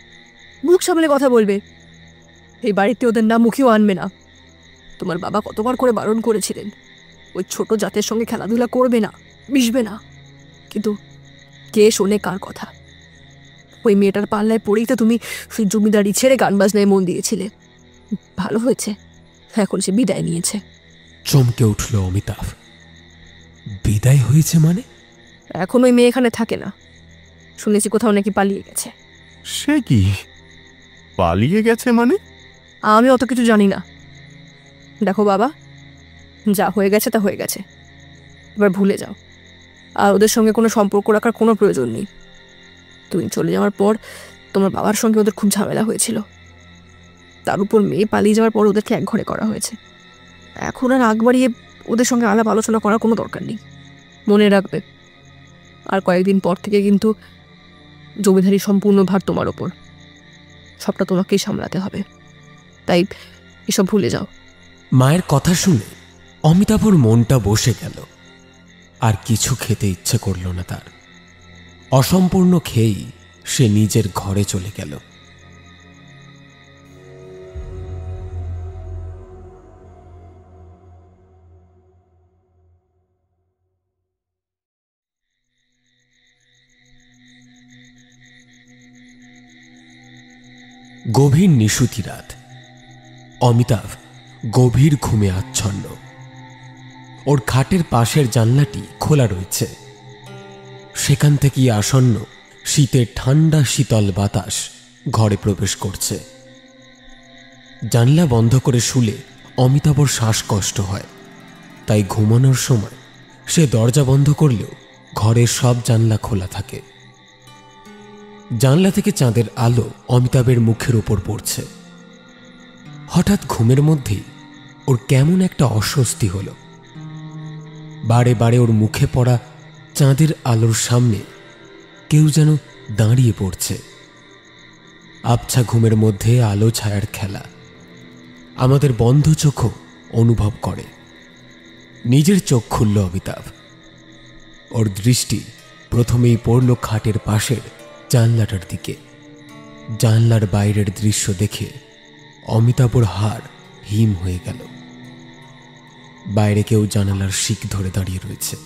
S6: মুখ সামলে কথা বলবে। এই বাড়িতে ওদের নাম মুখেও আনবে না। তোমার বাবা কতবার করে বারণ করেছিলেন ওই ছোট জাতের সঙ্গে খেলাধুলা করবে না, মিশবে না, কিন্তু কে শোনে কার কথা? ওই মেয়েটার পাল্লায় পড়েই তো তুমি সেই জমিদারি ছেড়ে গান বাজনায় মন দিয়েছিলে। ভালো হয়েছে, এখন সে বিদায় নিয়েছে।
S1: চমকে উঠল অমিতাভ। বিদায় হয়েছে মানে?
S6: এখন ওই মেয়ে এখানে থাকে না, শুনেছি কোথাও নাকি পালিয়ে গেছে।
S4: সে কি পালিয়ে গেছে মানে?
S6: আমি অত কিছু জানি না। দেখো বাবা, যা হয়ে গেছে তা হয়ে গেছে, এবার ভুলে যাও। আর ওদের সঙ্গে কোনো সম্পর্ক রাখার কোনো প্রয়োজন নেই। তুমি চলে যাওয়ার পর তোমার বাবার সঙ্গে ওদের খুব ঝামেলা হয়েছিল, তার উপর মেয়ে পালিয়ে যাওয়ার পর ওদেরকে এক ঘরে করা হয়েছে। এখন আর আগ বাড়িয়ে ওদের সঙ্গে আলাপ আলোচনা করার কোনো দরকার নেই। মনে রাখবে, আর কয়েকদিন পর থেকে কিন্তু জমিদারি সম্পূর্ণ ভার তোমার ওপর, সবটা তোমাকেই সামলাতে হবে, তাই এসব ভুলে যাও।
S1: মায়ের কথা শুনে অমিতাভর মনটা বসে গেল। আর কিছু খেতে ইচ্ছে করল না তার। অসম্পূর্ণ খেয়েই সে নিজের ঘরে চলে গেল। গভীর নিশুতি রাত। অমিতাভ গভীর ঘুমে আচ্ছন্ন। ওর খাটের পাশের জানলাটি খোলা রয়েছে। সেখান থেকেই আসন্ন শীতের ঠান্ডা শীতল বাতাস ঘরে প্রবেশ করছে। জানলা বন্ধ করে শুলে অমিতাভর শ্বাসকষ্ট হয়, তাই ঘুমানোর সময় সে দরজা বন্ধ করলেও ঘরের সব জানলা খোলা থাকে। জানলা থেকে চাঁদের আলো অমিতাভের মুখের উপর পড়ছে। হঠাৎ ঘুমের মধ্যেই ওর কেমন একটা অস্বস্তি হলো। বারে বারে ওর মুখে পড়া চাঁদের আলোর সামনে কেউ যেন দাঁড়িয়ে পড়ছে। আবছা ঘুমের মধ্যে আলো ছায়ার খেলা আমাদের বন্ধ চোখও অনুভব করে। নিজের চোখ খুলল অমিতাভ। ওর দৃষ্টি প্রথমেই পড়ল খাটের পাশের জানলাটার দিকে। জানলার বাইরের দৃশ্য দেখে অমিতাভর হাড় হিম হয়ে গেল। বাইরে কেউ জানালার শিক ধরে দাঁড়িয়ে রয়েছে।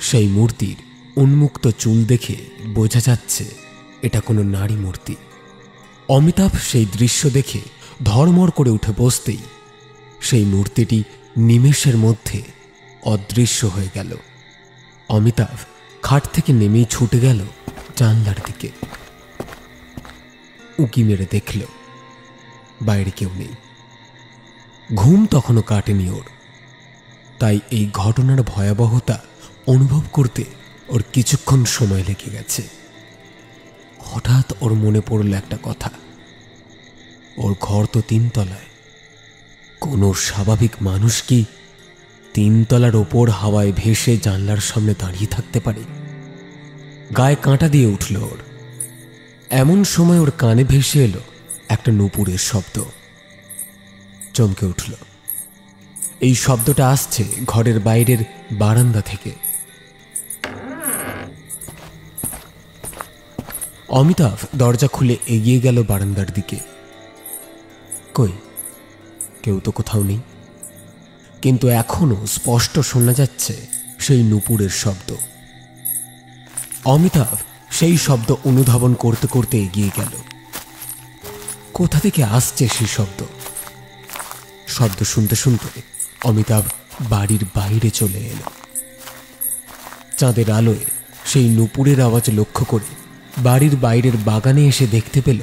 S1: সেই মূর্তির উন্মুক্ত চুল দেখে বোঝা যাচ্ছে এটা কোনো নারী মূর্তি। অমিতাভ সেই দৃশ্য দেখে ধড়মড় করে উঠে বসতেই সেই মূর্তিটি নিমেষের মধ্যে অদৃশ্য হয়ে গেল। অমিতাভ খাট থেকে নেমেই ছুটে গেল জানলার দিকে। উঁকি মেরে দেখল বাইরে কেউ নেই। ঘুম তখনও কাটেনি ওর, তাই এই ঘটনার ভয়াবহতা অনুভব করতে ওর কিছুক্ষণ সময় লেগে গেছে। হঠাৎ ওর মনে পড়ল একটা কথা। ওর ঘর তো 3 তলায়। কোনো স্বাভাবিক মানুষ কি 3 তলার ওপর হাওয়ায় ভেসে জানলার সামনে দাঁড়িয়ে থাকতে পারে? গায়ে কাঁটা দিয়ে উঠল ওর। এমন সময় ওর কানে ভেসে এলো একটা নূপুরের শব্দ। চমকে উঠল। এই শব্দটা আসছে ঘরের বাইরের বারান্দা থেকে। অমিতাভ দরজা খুলে এগিয়ে গেল বারান্দার দিকে। কই, কেউ তো কোথাও নেই, কিন্তু এখনো স্পষ্ট শোনা যাচ্ছে সেই নূপুরের শব্দ। অমিতাভ সেই শব্দ অনুধাবন করতে করতে এগিয়ে গেল। কোথা থেকে আসছে সেই শব্দ? শব্দ শুনতে শুনতে অমিতাভ বাড়ির বাইরে চলে এলো। চাঁদের আলোয় সেই নূপুরের আওয়াজ লক্ষ্য করে বাড়ির বাইরের বাগানে এসে দেখতে পেল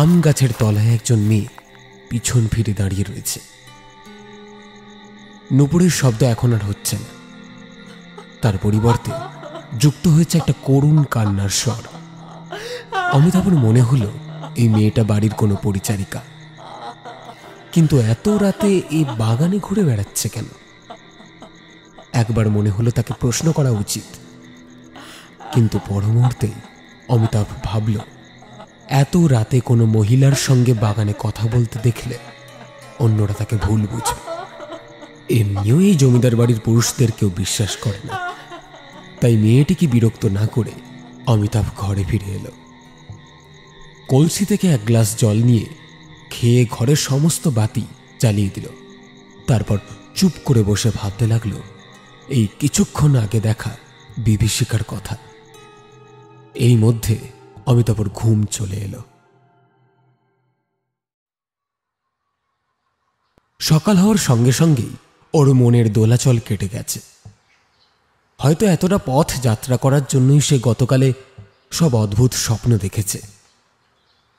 S1: আম গাছের তলায় একজন মেয়ে পিছন ফিরে দাঁড়িয়ে রয়েছে। নূপুরের শব্দ এখন আর হচ্ছে না, তার পরিবর্তে যুক্ত হয়েছে একটা করুণ কান্নার স্বর। অমিতাভের মনে হলো এই মেয়েটা বাড়ির কোনো পরিচারিকা, কিন্তু এত রাতে এই বাগানে ঘুরে বেড়াচ্ছে কেন? একবার মনে হলো তাকে প্রশ্ন করা উচিত, কিন্তু পর মুহূর্তে অমিতাভ ভাবল এত রাতে কোনো মহিলার সঙ্গে বাগানে কথা বলতে দেখলে অন্যরা তাকে ভুল বুঝবে। এমনিও এই জমিদার বাড়ির পুরুষদের কেউ বিশ্বাস করে না। তাই মেয়েটিকে বিরক্ত না করে অমিতাভ ঘরে ফিরে এলো। কলসি থেকে এক গ্লাস জল নিয়ে খেয়ে ঘরের সমস্ত বাতি জ্বালিয়ে দিল। তারপর চুপ করে বসে ভাবতে লাগলো এই কিছুক্ষণ আগে দেখা বিভীষিকার কথা। এই মধ্যে অমিতাভর ঘুম চলে এলো। সকাল হওয়ার সঙ্গে সঙ্গেই ওর মনের দোলাচল কেটে গেছে। হয়তো এতটা পথ যাত্রা করার জন্যই সে গতকালে সব অদ্ভুত স্বপ্ন দেখেছে।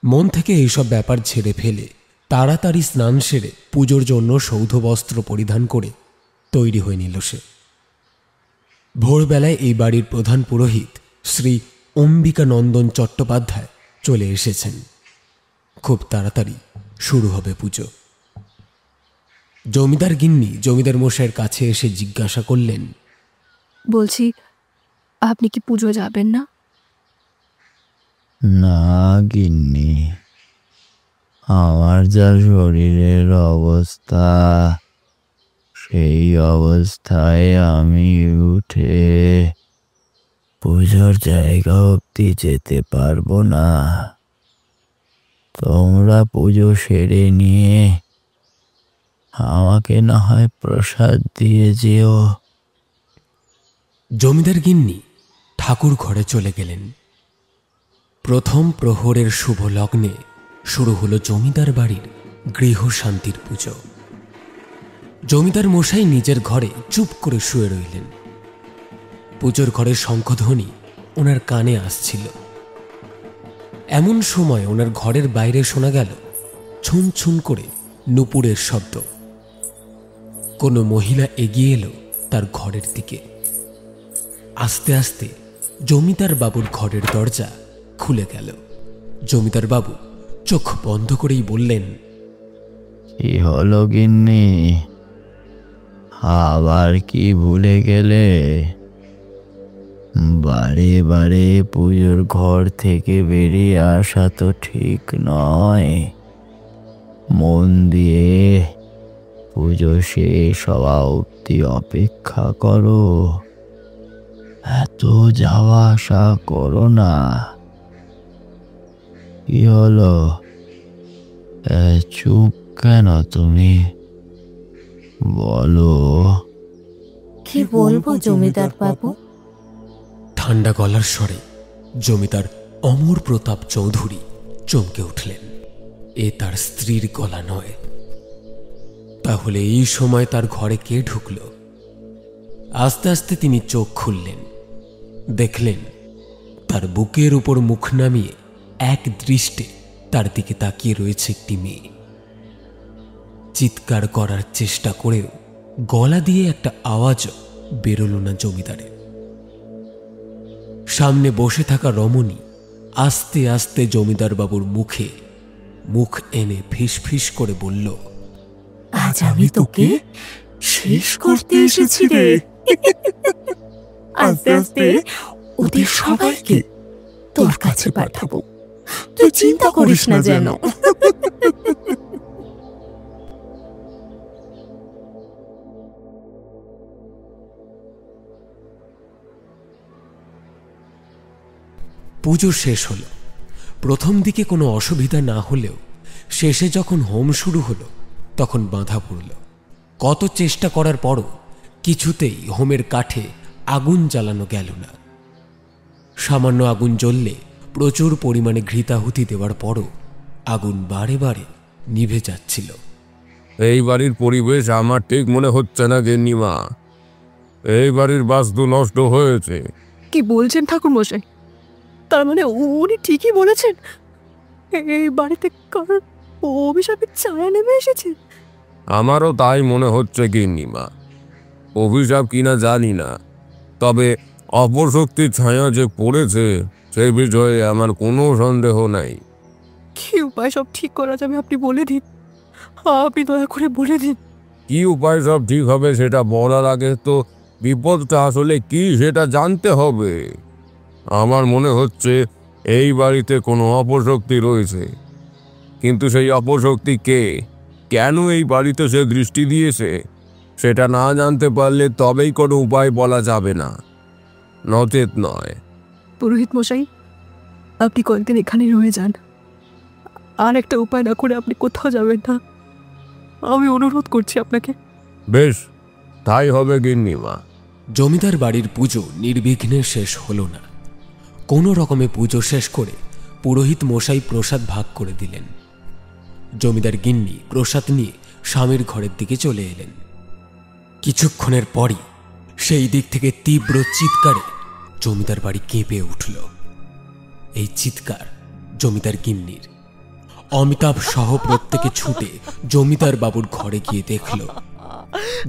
S1: মন থেকে এইসব ব্যাপার ঝেড়ে ফেলে তাড়াতাড়ি স্নান সেরে পুজোর জন্য সৌধ বস্ত্র পরিধান করে তৈরি হয়ে নিল সে। ভোরবেলায় এই বাড়ির প্রধান পুরোহিত শ্রী অম্বিকানন্দন চট্টোপাধ্যায় চলে এসেছেন। খুব তাড়াতাড়ি শুরু হবে পুজো। জমিদার গিন্নি জমিদার মশাইয়ের কাছে এসে জিজ্ঞাসা করলেন,
S6: বলছি আপনি কি পুজো যাবেন না?
S7: না গিন্নি, আমার যা শরীরের অবস্থা, সেই অবস্থায় আমি উঠে পুজোর জায়গা অবধি যেতে পারবো না। তোমরা পুজো সেরে নিয়ে আমাকে না হয় প্রসাদ দিয়ে যেও।
S1: জমিদার গিন্নি ঠাকুর ঘরে চলে গেলেন। প্রথম প্রহরের শুভ লগ্নে শুরু হলো জমিদার বাড়ির গৃহ শান্তির পুজো। জমিদার মশাই নিজের ঘরে চুপ করে শুয়ে রইলেন। পুজোর ঘরের শঙ্খধ্বনি ওনার কানে আসছিল। এমন সময় ওনার ঘরের বাইরে শোনা গেল ছুন ছুন করে নূপুরের শব্দ। কোনো মহিলা এগিয়ে এলো তার ঘরের দিকে। আস্তে আস্তে জমিদার বাবুর ঘরের দরজা খুলে গেল। জমিদার বাবু চোখ বন্ধ করেই বললেন,
S7: কি হলো গিন্নি, আবার কি ভুলে গেলে? বারে বারে পুজোর ঘর থেকে বেরিয়ে আসা তো ঠিক নয়। মন দিয়ে পুজো শেষ হওয়া অবধি অপেক্ষা করো, এত যাওয়া আসা করো না। কি হলো, চুপ কেন তুমি? বলো।
S3: কি বলবো জমিদার বাবু?
S1: ঠান্ডা গলার স্বরে জমিদার অমর প্রতাপ চৌধুরী চমকে উঠলেন। এ তার স্ত্রীর গলা নয়। তাহলে এই সময় তার ঘরে কে ঢুকল? আস্তে আস্তে তিনি চোখ খুললেন। দেখলেন তার বুকের উপর মুখ নামিয়ে এক দৃষ্টে তার দিকে তাকিয়ে রয়েছে একটি মেয়ে। চিৎকার করার চেষ্টা করেও গলা দিয়ে একটা আওয়াজও বেরোল না জমিদারের। সামনে বসে থাকা রমণী আস্তে আস্তে জমিদার বাবুর মুখে মুখ এনে ফিস ফিস করে বলল,
S5: আজ আমি তোকে শেষ করতে এসেছি রে। আস্তে আস্তে ওদের সবাইকে তোর কাছে পাঠাবো।
S6: তুই চিন্তা করিস না যেন।
S1: পুজো শেষ হলো। প্রথম দিকে কোনো অসুবিধা না হলেও শেষে যখন হোম শুরু হলো তখন বাধা পড়ল। কত চেষ্টা করার পরও কিছুতেই হোমের কাঠে আগুন জ্বালানো গেল না। সামান্য আগুন জ্বললে প্রচুর পরিমাণে ঘৃতাহুতি দেওয়ার পরও আগুন বারে বারে নিভে যাচ্ছিল।
S4: এই বাড়ির পরিবেশ আমার ঠিক মনে হচ্ছে না গিন্নিমা। এই বাড়ির বাস্তু নষ্ট হয়েছে।
S6: কি বলছেন ঠাকুর মশাই? তার মানে উনি ঠিকই বলেছেন, এই বাড়িতে কারোর অভিশাপের ছায়া নেমে এসেছে?
S4: আমারও তাই মনে হচ্ছে গিন্নিমা। অভিশাপ কিনা জানি না, তবে অপশক্তির ছায়া যে পড়েছে সেই বিষয়ে আমার কোনো সন্দেহ নাই।
S6: কি উপায় সব ঠিক করা যাবে আপনি বলে দিন, আপনি দয়া করে বলে দিন।
S4: কি উপায় সব ঠিক হবে সেটা বলার আগে তো বিপদটা আসলে কি সেটা জানতে হবে। আমার মনে হচ্ছে এই বাড়িতে কোনো অপশক্তি রয়েছে, কিন্তু সেই অপশক্তি কে, কেন এই বাড়িতে সে দৃষ্টি দিয়েছে সেটা না জানতে পারলে তবেই কোনো উপায় বলা যাবে না, নচেত নয়।
S6: পুরোহিত মশাই, আপনি কয়েকদিন এখানেই রয়ে যান। আর একটা উপায় না করে আপনি কোথাও যাবেন না, আমি অনুরোধ করছি আপনাকে।
S4: বেশ, তাই হবে গিন্নিমা।
S1: জমিদার বাড়ির পুজো নির্বিঘ্নে শেষ হলো না। কোনো রকমে পুজো শেষ করে পুরোহিত মশাই প্রসাদ ভাগ করে দিলেন। জমিদার গিন্নি প্রসাদ নিয়ে স্বামীর ঘরের দিকে চলে এলেন। কিছুক্ষণের পরই সেই দিক থেকে তীব্র চিৎকারে জমিদার বাড়ি কেঁপে উঠল। এই চিৎকার জমিদার গিন্নির। অমিতাভ সহ প্রত্যেকে ছুটে জমিদার বাবুর ঘরে গিয়ে দেখল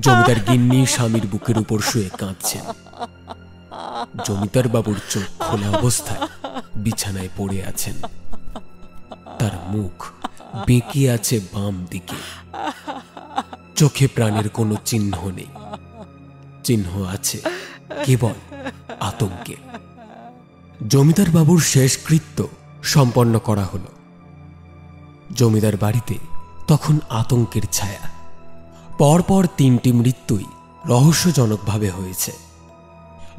S1: জমিদার গিন্নি স্বামীর বুকের উপর শুয়ে কাঁদছেন। জমিদার বাবুর চোখ খোলা অবস্থায় বিছানায় পড়ে আছেন। তার মুখ বেঁকে আছে বাম দিকে। চোখে প্রাণের কোনো চিহ্ন নেই, চিহ্ন আছে কেবল আতঙ্কে। জমিদার বাবুর শেষকৃত্য সম্পন্ন করা হলো। জমিদার বাড়িতে তখন আতঙ্কের ছায়া। পরপর 3টি মৃত্যুই রহস্যজনকভাবে হয়েছে।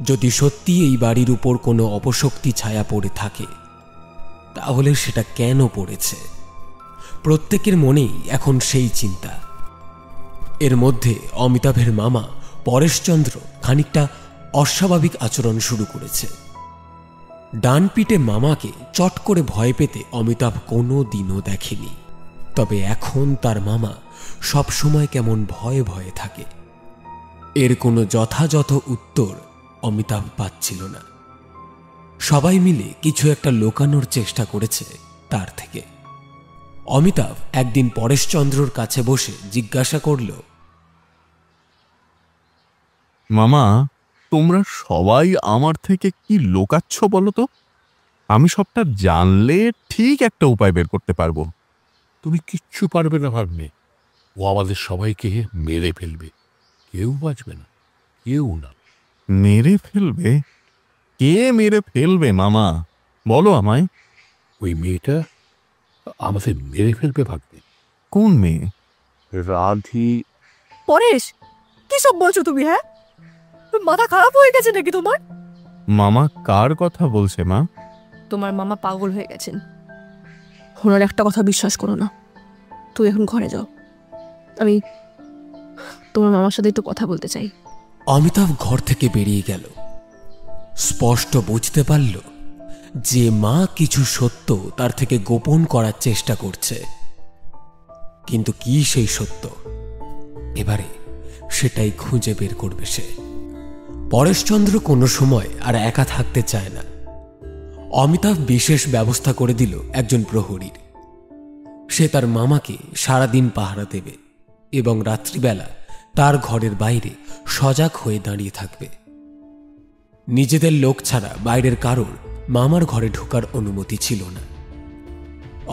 S1: যদি সত্যি এই বাড়ির উপর কোনো অপশক্তি ছায়া পড়ে থাকে তাহলে সেটা কেন পড়েছে? প্রত্যেকের মনেই এখন সেই চিন্তা। এর মধ্যে অমিতাভের মামা পরেশচন্দ্র খানিকটা অস্বাভাবিক আচরণ শুরু করেছে। ডান পিঠে মামাকে চট করে ভয় পেতে অমিতাভ কোনো দিনও দেখেনি, তবে এখন তার মামা সব সময় কেমন ভয়ে ভয়ে থাকে। এর কোনো যথাযথ উত্তর অমিতাভ পাচ্ছিল না। সবাই মিলে কিছু একটা লুকানোর চেষ্টা করেছে তার থেকে। অমিতাভ একদিন পরেশচন্দ্রর কাছে বসে জিজ্ঞাসা করল,
S9: মামা, তোমরা সবাই আমার থেকে কি লোকাচ্ছ বলো তো? আমি সবটা জানলে ঠিক একটা উপায় বের করতে পারবো।
S8: তুমি কিচ্ছু পারবে না ভাগ্নে। ও আমাদের সবাইকে মেরে ফেলবে, কেউ বাঁচবে না, কেউ না।
S9: মেরে ফেলবে? কে মেরে ফেলবে মামা, বলো আমায়।
S8: ওই মেয়েটা আমাদের মেরে ফেলবে ভাগ্নে।
S9: কোন মেয়ে? রাধি?
S6: পরেশ, কি সব বলছো তুমি? হ্যাঁ, মাথা খারাপ হয়ে গেছে নাকি তোমার?
S9: মামা কার কথা বলছে মা?
S6: তোমার মামা পাগল হয়ে গেছেন। ওনার একটা কথা বিশ্বাস করো না। তুই এখন ঘরে যাও, আমি তোমার মামার সাথে একটু কথা বলতে চাই।
S1: অমিতাভ ঘর থেকে বেরিয়ে গেল। স্পষ্ট বুঝতে পারল যে মা কিছু সত্য তার থেকে গোপন করার চেষ্টা করছে, কিন্তু কি সেই সত্য? এবারে সেটাই খুঁজে বের করবে সে। পরেশচন্দ্র কোনো সময় আর একা থাকতে চায় না। অমিতাভ বিশেষ ব্যবস্থা করে দিল একজন প্রহরীর। সে তার মামাকে সারাদিন পাহারা দেবে এবং রাত্রিবেলা তার ঘরের বাইরে সজাগ হয়ে দাঁড়িয়ে থাকবে। নিজেদের লোক ছাড়া বাইরের কারোর মামার ঘরে ঢোকার অনুমতি ছিল না।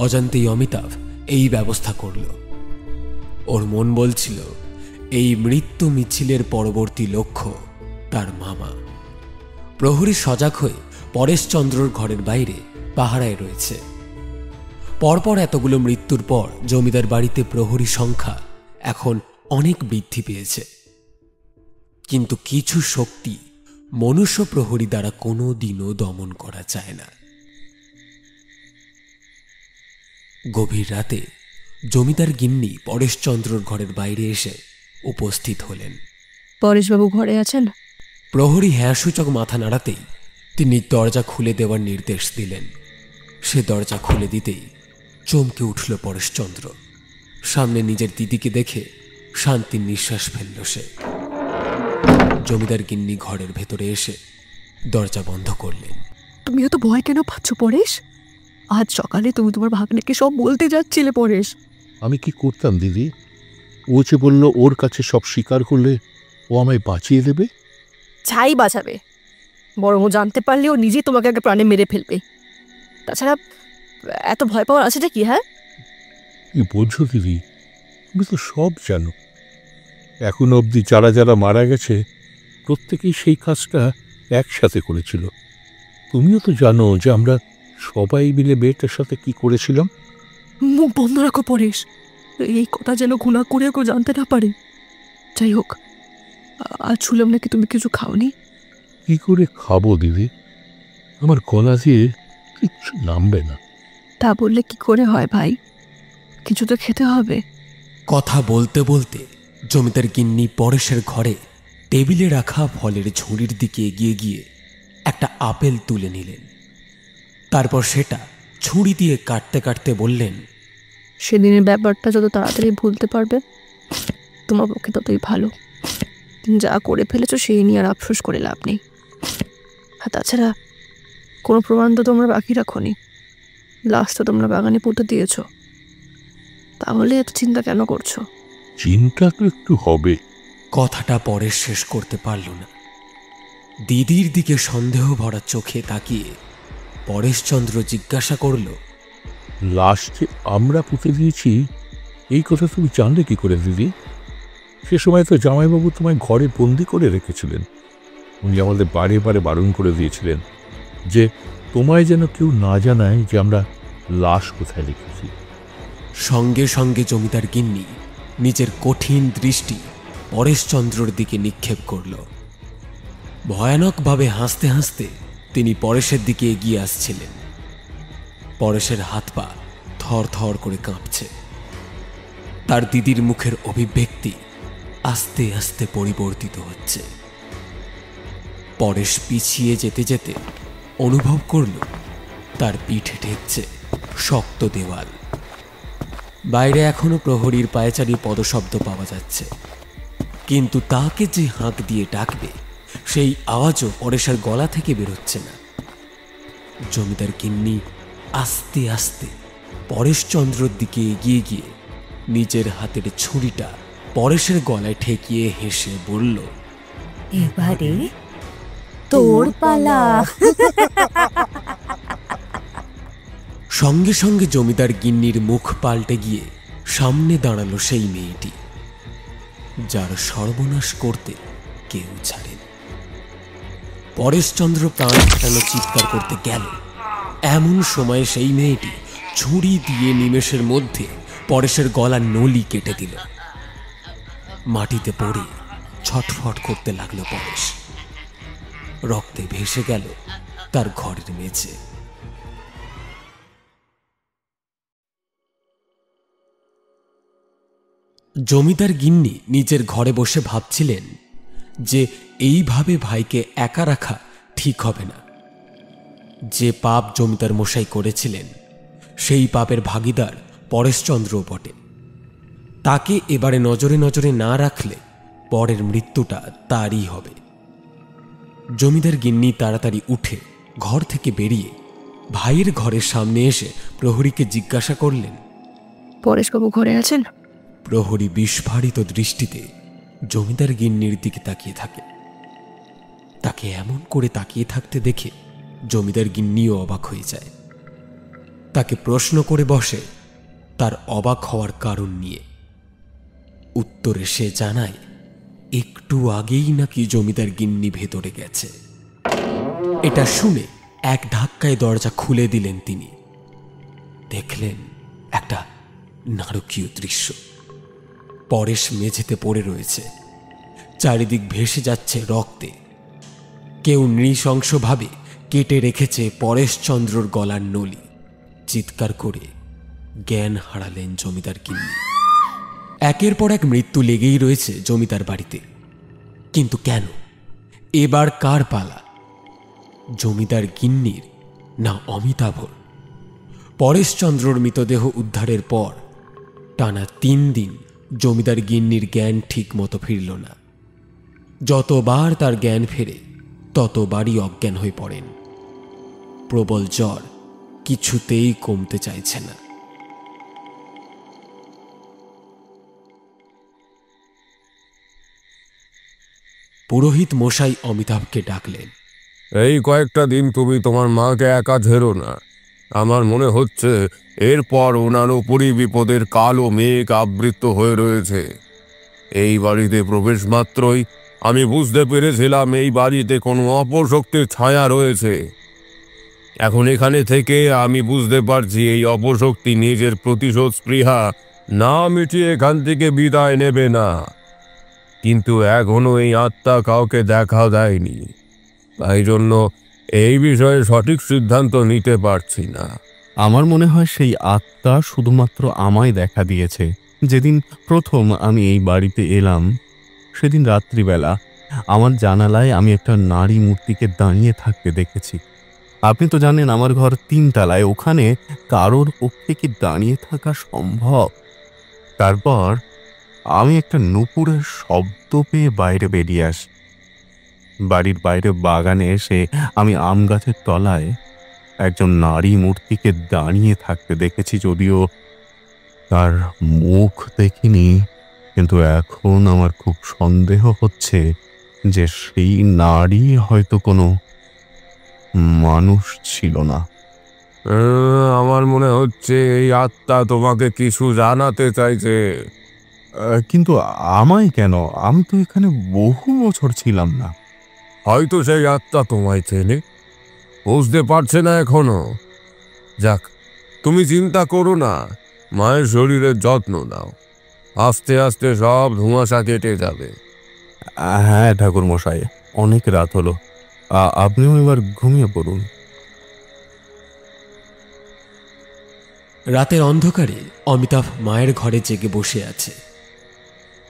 S1: অজান্তেই অমিতাভ এই ব্যবস্থা করল। ওর মন বলছিল এই মৃত্যু মিছিলের পরবর্তী লক্ষ্য তার মামা। প্রহরী সজাগ হয়ে পরেশচন্দ্রর ঘরের বাইরে পাহারায় রয়েছে। পরপর এতগুলো মৃত্যুর পর জমিদার বাড়িতে প্রহরী সংখ্যা এখন অনেক বৃদ্ধি পেয়েছে, কিন্তু কিছু শক্তি মনুষ্য প্রহরী দ্বারা কোনো দিনও দমন করা যায় না। গভীর রাতে জমিদার গিন্নি পরেশচন্দ্রর ঘরের বাইরে এসে উপস্থিত হলেন।
S6: পরেশবাবু ঘরে আছেন?
S1: প্রহরী হ্যাঁ সূচক মাথা নাড়াতেই তিনি দরজা খুলে দেওয়ার নির্দেশ দিলেন। সে দরজা খুলে দিতেই চমকে উঠল পরেশচন্দ্র। সামনে নিজের দিদিকে দেখে শান্তির নিঃশ্বাস ফেলল সে। জমিদার গিন্নি ঘরের ভেতরে এসে দরজা বন্ধ করলেন।
S6: তুমি এত ভয় কেন পাচ্ছ পরেশ? আজ সকালে তুমি তোমার ভাগ্নেকে সব বলতে যাচ্ছিলে পরেশ।
S8: আমি কি করতাম দিদি? ও যে বলল ওর কাছে সব স্বীকার করলে ও আমায় বাঁচিয়ে দেবে।
S6: ছাই বাঁচাবে, বরং ও জানতে পারলে ও নিজে তোমাকে আগে প্রাণে মেরে ফেলবে। তাছাড়া এত ভয় পাওয়ার আছেটা কি? হ্যাঁ,
S8: কি বলছো দিদি? তুমি তো সব জানো। এখন অবধি যারা যারা মারা গেছে প্রত্যেকেই সেই কাজটা একসাথে করেছিল। তুমিও তো জানো যে আমরা সবাই মিলে মেয়েটার সাথে কি করেছিলাম।
S6: মুখ বন্ধ রাখো পরেশ, এই কথা যেন ঘুণা করে কেউ জানতে না পারে। যাই হোক, আজ শুনলাম নাকি তুমি কিছু খাওনি।
S8: কি করে খাবো দিদি? আমার গলা দিয়ে কিচ্ছু নামবে না।
S6: তা বললে কি করে হয় ভাই? কিছু তো খেতে হবে।
S1: কথা বলতে বলতে জমিদার গিন্নি পরেশের ঘরে টেবিলে রাখা ফলের ঝুড়ির দিকে এগিয়ে গিয়ে একটা আপেল তুলে নিলেন। তারপর সেটা ছুরি দিয়ে কাটতে কাটতে বললেন,
S6: সেদিনের ব্যাপারটা যত তাড়াতাড়ি ভুলতে পারবে তোমার পক্ষে ততই ভালো। যা করে ফেলেছ সেই নিয়ে আর আফসোস করে লাভ নেই। আর তাছাড়া কোনো প্রমাণ তো তোমরা বাকি রাখোনি। লাশ তো তোমরা বাগানে পুঁতে দিয়েছ, তাহলে এত চিন্তা কেন করছো?
S8: চিন্তা তো একটু হবে।
S1: কথাটা পরেশ শেষ করতে পারল না। দিদির দিকে সন্দেহ ভরা চোখে তাকিয়ে পরেশচন্দ্র জিজ্ঞাসা করল,
S8: লাশ যে আমরা পুঁতে দিয়েছি এই কথা তুমি জানলে কি করে দিদি? সে সময় তো জামাইবাবু তোমায় ঘরে বন্দি করে রেখেছিলেন। উনি আমাদের বারে বারে বারণ করে দিয়েছিলেন যে তোমায় যেন কেউ না জানায় যে আমরা লাশ কোথায় রেখেছি।
S1: সঙ্গে সঙ্গে জমিদার গিন্নি নিজের কঠিন দৃষ্টি পরেশচন্দ্রর দিকে নিক্ষেপ করল। ভয়ানকভাবে হাসতে হাসতে তিনি পরেশের দিকে এগিয়ে আসছিলেন। পরেশের হাত পা থর থর করে কাঁপছে। তার দিদির মুখের অভিব্যক্তি আস্তে আস্তে পরিবর্তিত হচ্ছে। পরেশ পিছিয়ে যেতে যেতে অনুভব করল তার পিঠে ঠেকছে শক্ত দেওয়াল। বাইরে এখনো প্রহরীর পায়চারি পদশব্দ পাওয়া যাচ্ছে, কিন্তু তাকে যে হাঁক দিয়ে ডাকবে সেই আওয়াজও পরেশের গলা থেকে বেরোচ্ছে না। জমিদার গিন্নি আস্তে আস্তে পরেশচন্দ্রর দিকে এগিয়ে গিয়ে নিজের হাতের ছুরিটা পরেশের গলায় ঠেকিয়ে হেসে বলল,
S3: এবারে তোর পালা।
S1: সঙ্গে সঙ্গে জমিদার গিন্নির মুখ পাল্টে গিয়ে সামনে দাঁড়ালো সেই মেয়েটি, যার সর্বনাশ করতে কেউ ছাড়েন। পরেশচন্দ্র প্রাণ কাটানো চিৎকার করতে গেল, এমন সময় সেই মেয়েটি ছুরি দিয়ে নিমেষের মধ্যে পরেশের গলার নলি কেটে দিল। মাটিতে পড়ে ছটফট করতে লাগলো পরেশ। রক্তে ভেসে গেল তার ঘরের মেঝে। জমিদার গিন্নি নিজের ঘরে বসে ভাবছিলেন যে এইভাবে ভাইকে একা রাখা ঠিক হবে না। যে পাপ জমিদার মশাই করেছিলেন সেই পাপের ভাগীদার পরেশচন্দ্রও বটে। তাকে এবারে নজরে নজরে না রাখলে পরের মৃত্যুটা তারই হবে। জমিদার গিন্নি তাড়াতাড়ি উঠে ঘর থেকে বেরিয়ে ভাইয়ের ঘরের সামনে এসে প্রহরীকে জিজ্ঞাসা করলেন,
S6: পরেশবাবু ঘরে আছেন?
S1: প্রহরী বিস্ফারিত দৃষ্টিতে জমিদার গিন্নির দিকে তাকিয়ে থাকে। তাকে এমন করে তাকিয়ে থাকতে দেখে জমিদার গিন্নিও অবাক হয়ে যায়। তাকে প্রশ্ন করে বসে তার অবাক হওয়ার কারণ নিয়ে। উত্তরে সে জানায়, একটু আগেই নাকি জমিদার গিন্নি ভেতরে গেছে। এটা শুনে এক ধাক্কায় দরজা খুলে দিলেন তিনি। দেখলেন একটা নারকীয় দৃশ্য। পরেশ মেঝেতে পড়ে রয়েছে, চারিদিক ভেসে যাচ্ছে রক্তে। কেউ নৃশংসভাবে কেটে রেখেছে পরেশচন্দ্রর গলার নলি। চিৎকার করে জ্ঞান হারালেন জমিদার গিন্নি। একের পর এক মৃত্যু লেগেই রয়েছে জমিদার বাড়িতে, কিন্তু কেন? এবার কার পালা? জমিদার গিন্নির না অমিতাভর? পরেশচন্দ্রর মৃতদেহ উদ্ধারের পর টানা 3 দিন জমিদার গিন্নির জ্ঞান ঠিক মতো ফিরল না। যতবার তার জ্ঞান ফেরে ততবারই অজ্ঞান হয়ে পড়েন। প্রবল জ্বর কিছুতেই কমতে চাইছে না। পুরোহিত মশাই অমিতাভকে ডাকলেন।
S4: এই কয়েকটা দিন তুমি তোমার মাকে একা ঝেড়ো না। আমার মনে হচ্ছে এরপর ওনার উপরই বিপদের কালো মেঘ আবৃত হয়ে রয়েছে। এই বাড়িতে প্রবেশ মাত্রই আমি বুঝতে পেরেছিলাম এই বাড়িতে কোনো অপশক্তির ছায়া রয়েছে। এখন এখানে থেকে আমি বুঝতে পারছি এই অপশক্তি নিজের প্রতিশোধ স্পৃহা না মিটিয়ে এখান থেকে বিদায় নেবে না। কিন্তু এখনো এই আত্মা কাউকে দেখা দেয়নি, তাই জন্য এই বিষয়ে সঠিক সিদ্ধান্ত নিতে পারছি না।
S9: আমার মনে হয় সেই আত্মা শুধুমাত্র আমায় দেখা দিয়েছে। যেদিন প্রথম আমি এই বাড়িতে এলাম সেদিন রাত্রিবেলা আমার জানালায় আমি একটা নারী মূর্তিকে দাঁড়িয়ে থাকতে দেখেছি। আপনি তো জানেন আমার ঘর 3 তলায়, ওখানে কারোর পক্ষে কি দাঁড়িয়ে থাকা সম্ভব? তারপর আমি একটা নূপুরের শব্দ পেয়ে বাইরে বেরিয়ে আসি। বাড়ির বাইরে বাগানে এসে আমি আম গাছের তলায় একজন নারী মূর্তিকে দাঁড়িয়ে থাকতে দেখেছি, যদিও তার মুখ দেখিনি। কিন্তু এখন আমার খুব সন্দেহ হচ্ছে যে সেই নারী হয়তো কোনো মানুষ ছিল না।
S4: আমার মনে হচ্ছে এই আত্মা তোমাকে কিছু জানাতে চাইছে।
S9: কিন্তু আমায় কেন? আমি তো এখানে বহু বছর ছিলাম না।
S4: হয়তো সেই আত্মা তোমায় চেনে, বুঝতে পারছে না এখনো। যাক, তুমি চিন্তা করো না, মায়ের শরীরের যত্ন নাও। আস্তে আস্তে সব ধোঁয়াশা কেটে যাবে।
S9: হ্যাঁ ঠাকুর মশাই, অনেক রাত হলো, আপনিও এবার ঘুমিয়ে পড়ুন।
S1: রাতের অন্ধকারে অমিতাভ মায়ের ঘরে জেগে বসে আছে।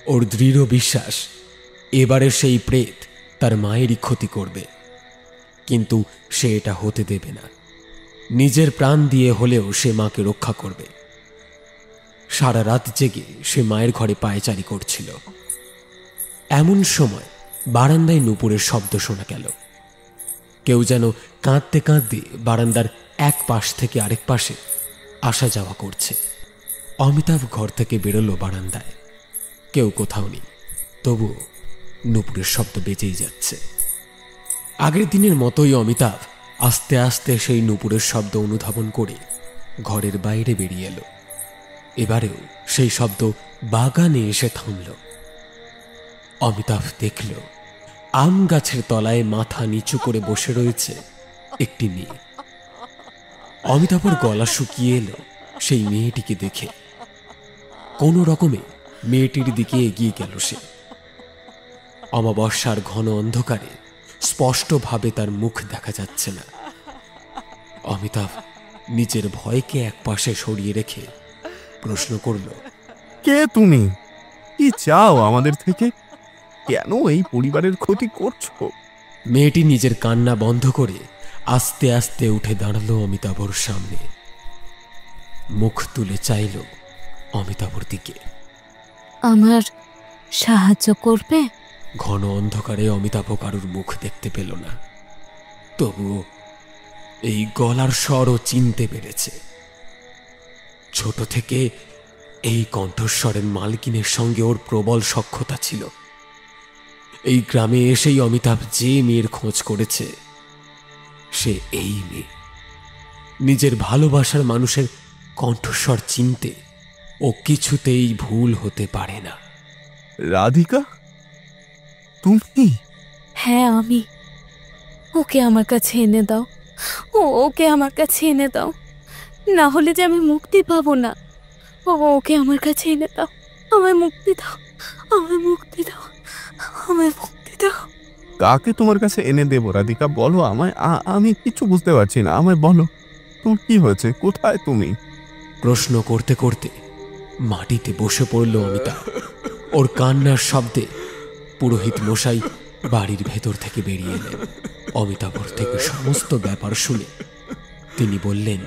S1: ওর দৃঢ় বিশ্বাস এবারে সেই প্রেত তার মায়েরই ক্ষতি করবে, কিন্তু সে এটা হতে দেবে না। নিজের প্রাণ দিয়ে হলেও সে মাকে রক্ষা করবে। সারা রাত জেগে সে মায়ের ঘরে পায়চারি করছিল। এমন সময় বারান্দায় নূপুরের শব্দ শোনা গেল। কেউ যেন কাঁদতে কাঁদতে বারান্দার এক পাশ থেকে আরেক পাশে আসা যাওয়া করছে। অমিতাভ ঘর থেকে বেরোলো বারান্দায়। কেউ কোথাও নেই, তবুও নূপুরের শব্দ বেজেই যাচ্ছে। আগের দিনের মতোই অমিতাভ আস্তে আস্তে সেই নূপুরের শব্দ অনুধাবন করে ঘরের বাইরে বেরিয়ে এলো। এবারেও সেই শব্দ বাগানে এসে থামল। অমিতাভ দেখল আম গাছের তলায় মাথা নিচু করে বসে রয়েছে একটি মেয়ে। অমিতাভর গলা শুকিয়ে এলো সেই মেয়েটিকে দেখে। কোনো রকমে মেয়েটির দিকে এগিয়ে গেল সে। অমাবস্যার ঘন অন্ধকারে স্পষ্টভাবে তার মুখ দেখা যাচ্ছে না। অমিতাভ নিজের ভয়কে একপাশে সরিয়ে রেখে প্রশ্ন করল,
S9: কে তুমি? কি চাও আমাদের থেকে? কেন এই পরিবারের ক্ষতি করছো?
S1: মেয়েটি নিজের কান্না বন্ধ করে আস্তে আস্তে উঠে দাঁড়ালো অমিতাভর সামনে। মুখ তুলে চাইল অমিতাভর দিকে।
S3: আমার সাহায্য করবে?
S1: ঘন অন্ধকারে অমিতাভ কারুর মুখ দেখতে পেল না, তবুও এই গলার স্বরও চিনতে পেরেছে। ছোট থেকে এই কণ্ঠস্বরের মালকিনের সঙ্গে ওর প্রবল সখ্যতা ছিল। এই গ্রামে এসেই অমিতাভ যে মেয়ের খোঁজ করেছে সে এই মেয়ে। নিজের ভালোবাসার মানুষের কণ্ঠস্বর চিনতে ও কিছুতেই ভুল হতে পারে না।
S9: রাধিকা, তুমি?
S3: হ্যাঁ আমি। ওকে আমার কাছে এনে দাও, ওকে আমার কাছে এনে দাও। না হলে যে আমি মুক্তি পাবো না। ওকে আমার কাছে এনে দাও, আমায় মুক্তি দাও, আমায় মুক্তি দাও, আমায় মুক্তি দাও।
S9: কাকে তোমার কাছে এনে দেবো রাধিকা, বলো আমায়। আমি কিছু বুঝতে পারছি না, আমায় বলো তোমার কি হয়েছে, কোথায় তুমি?
S1: প্রশ্ন করতে করতে মাটিতে বসে পড়ল অমিতাভ। ওর কান্নার শব্দে পুরোহিত মশাই বাড়ির ভেতর থেকে বেরিয়ে এলেন। অমিতাভর থেকে সমস্ত ব্যাপার শুনে তিনি বললেন,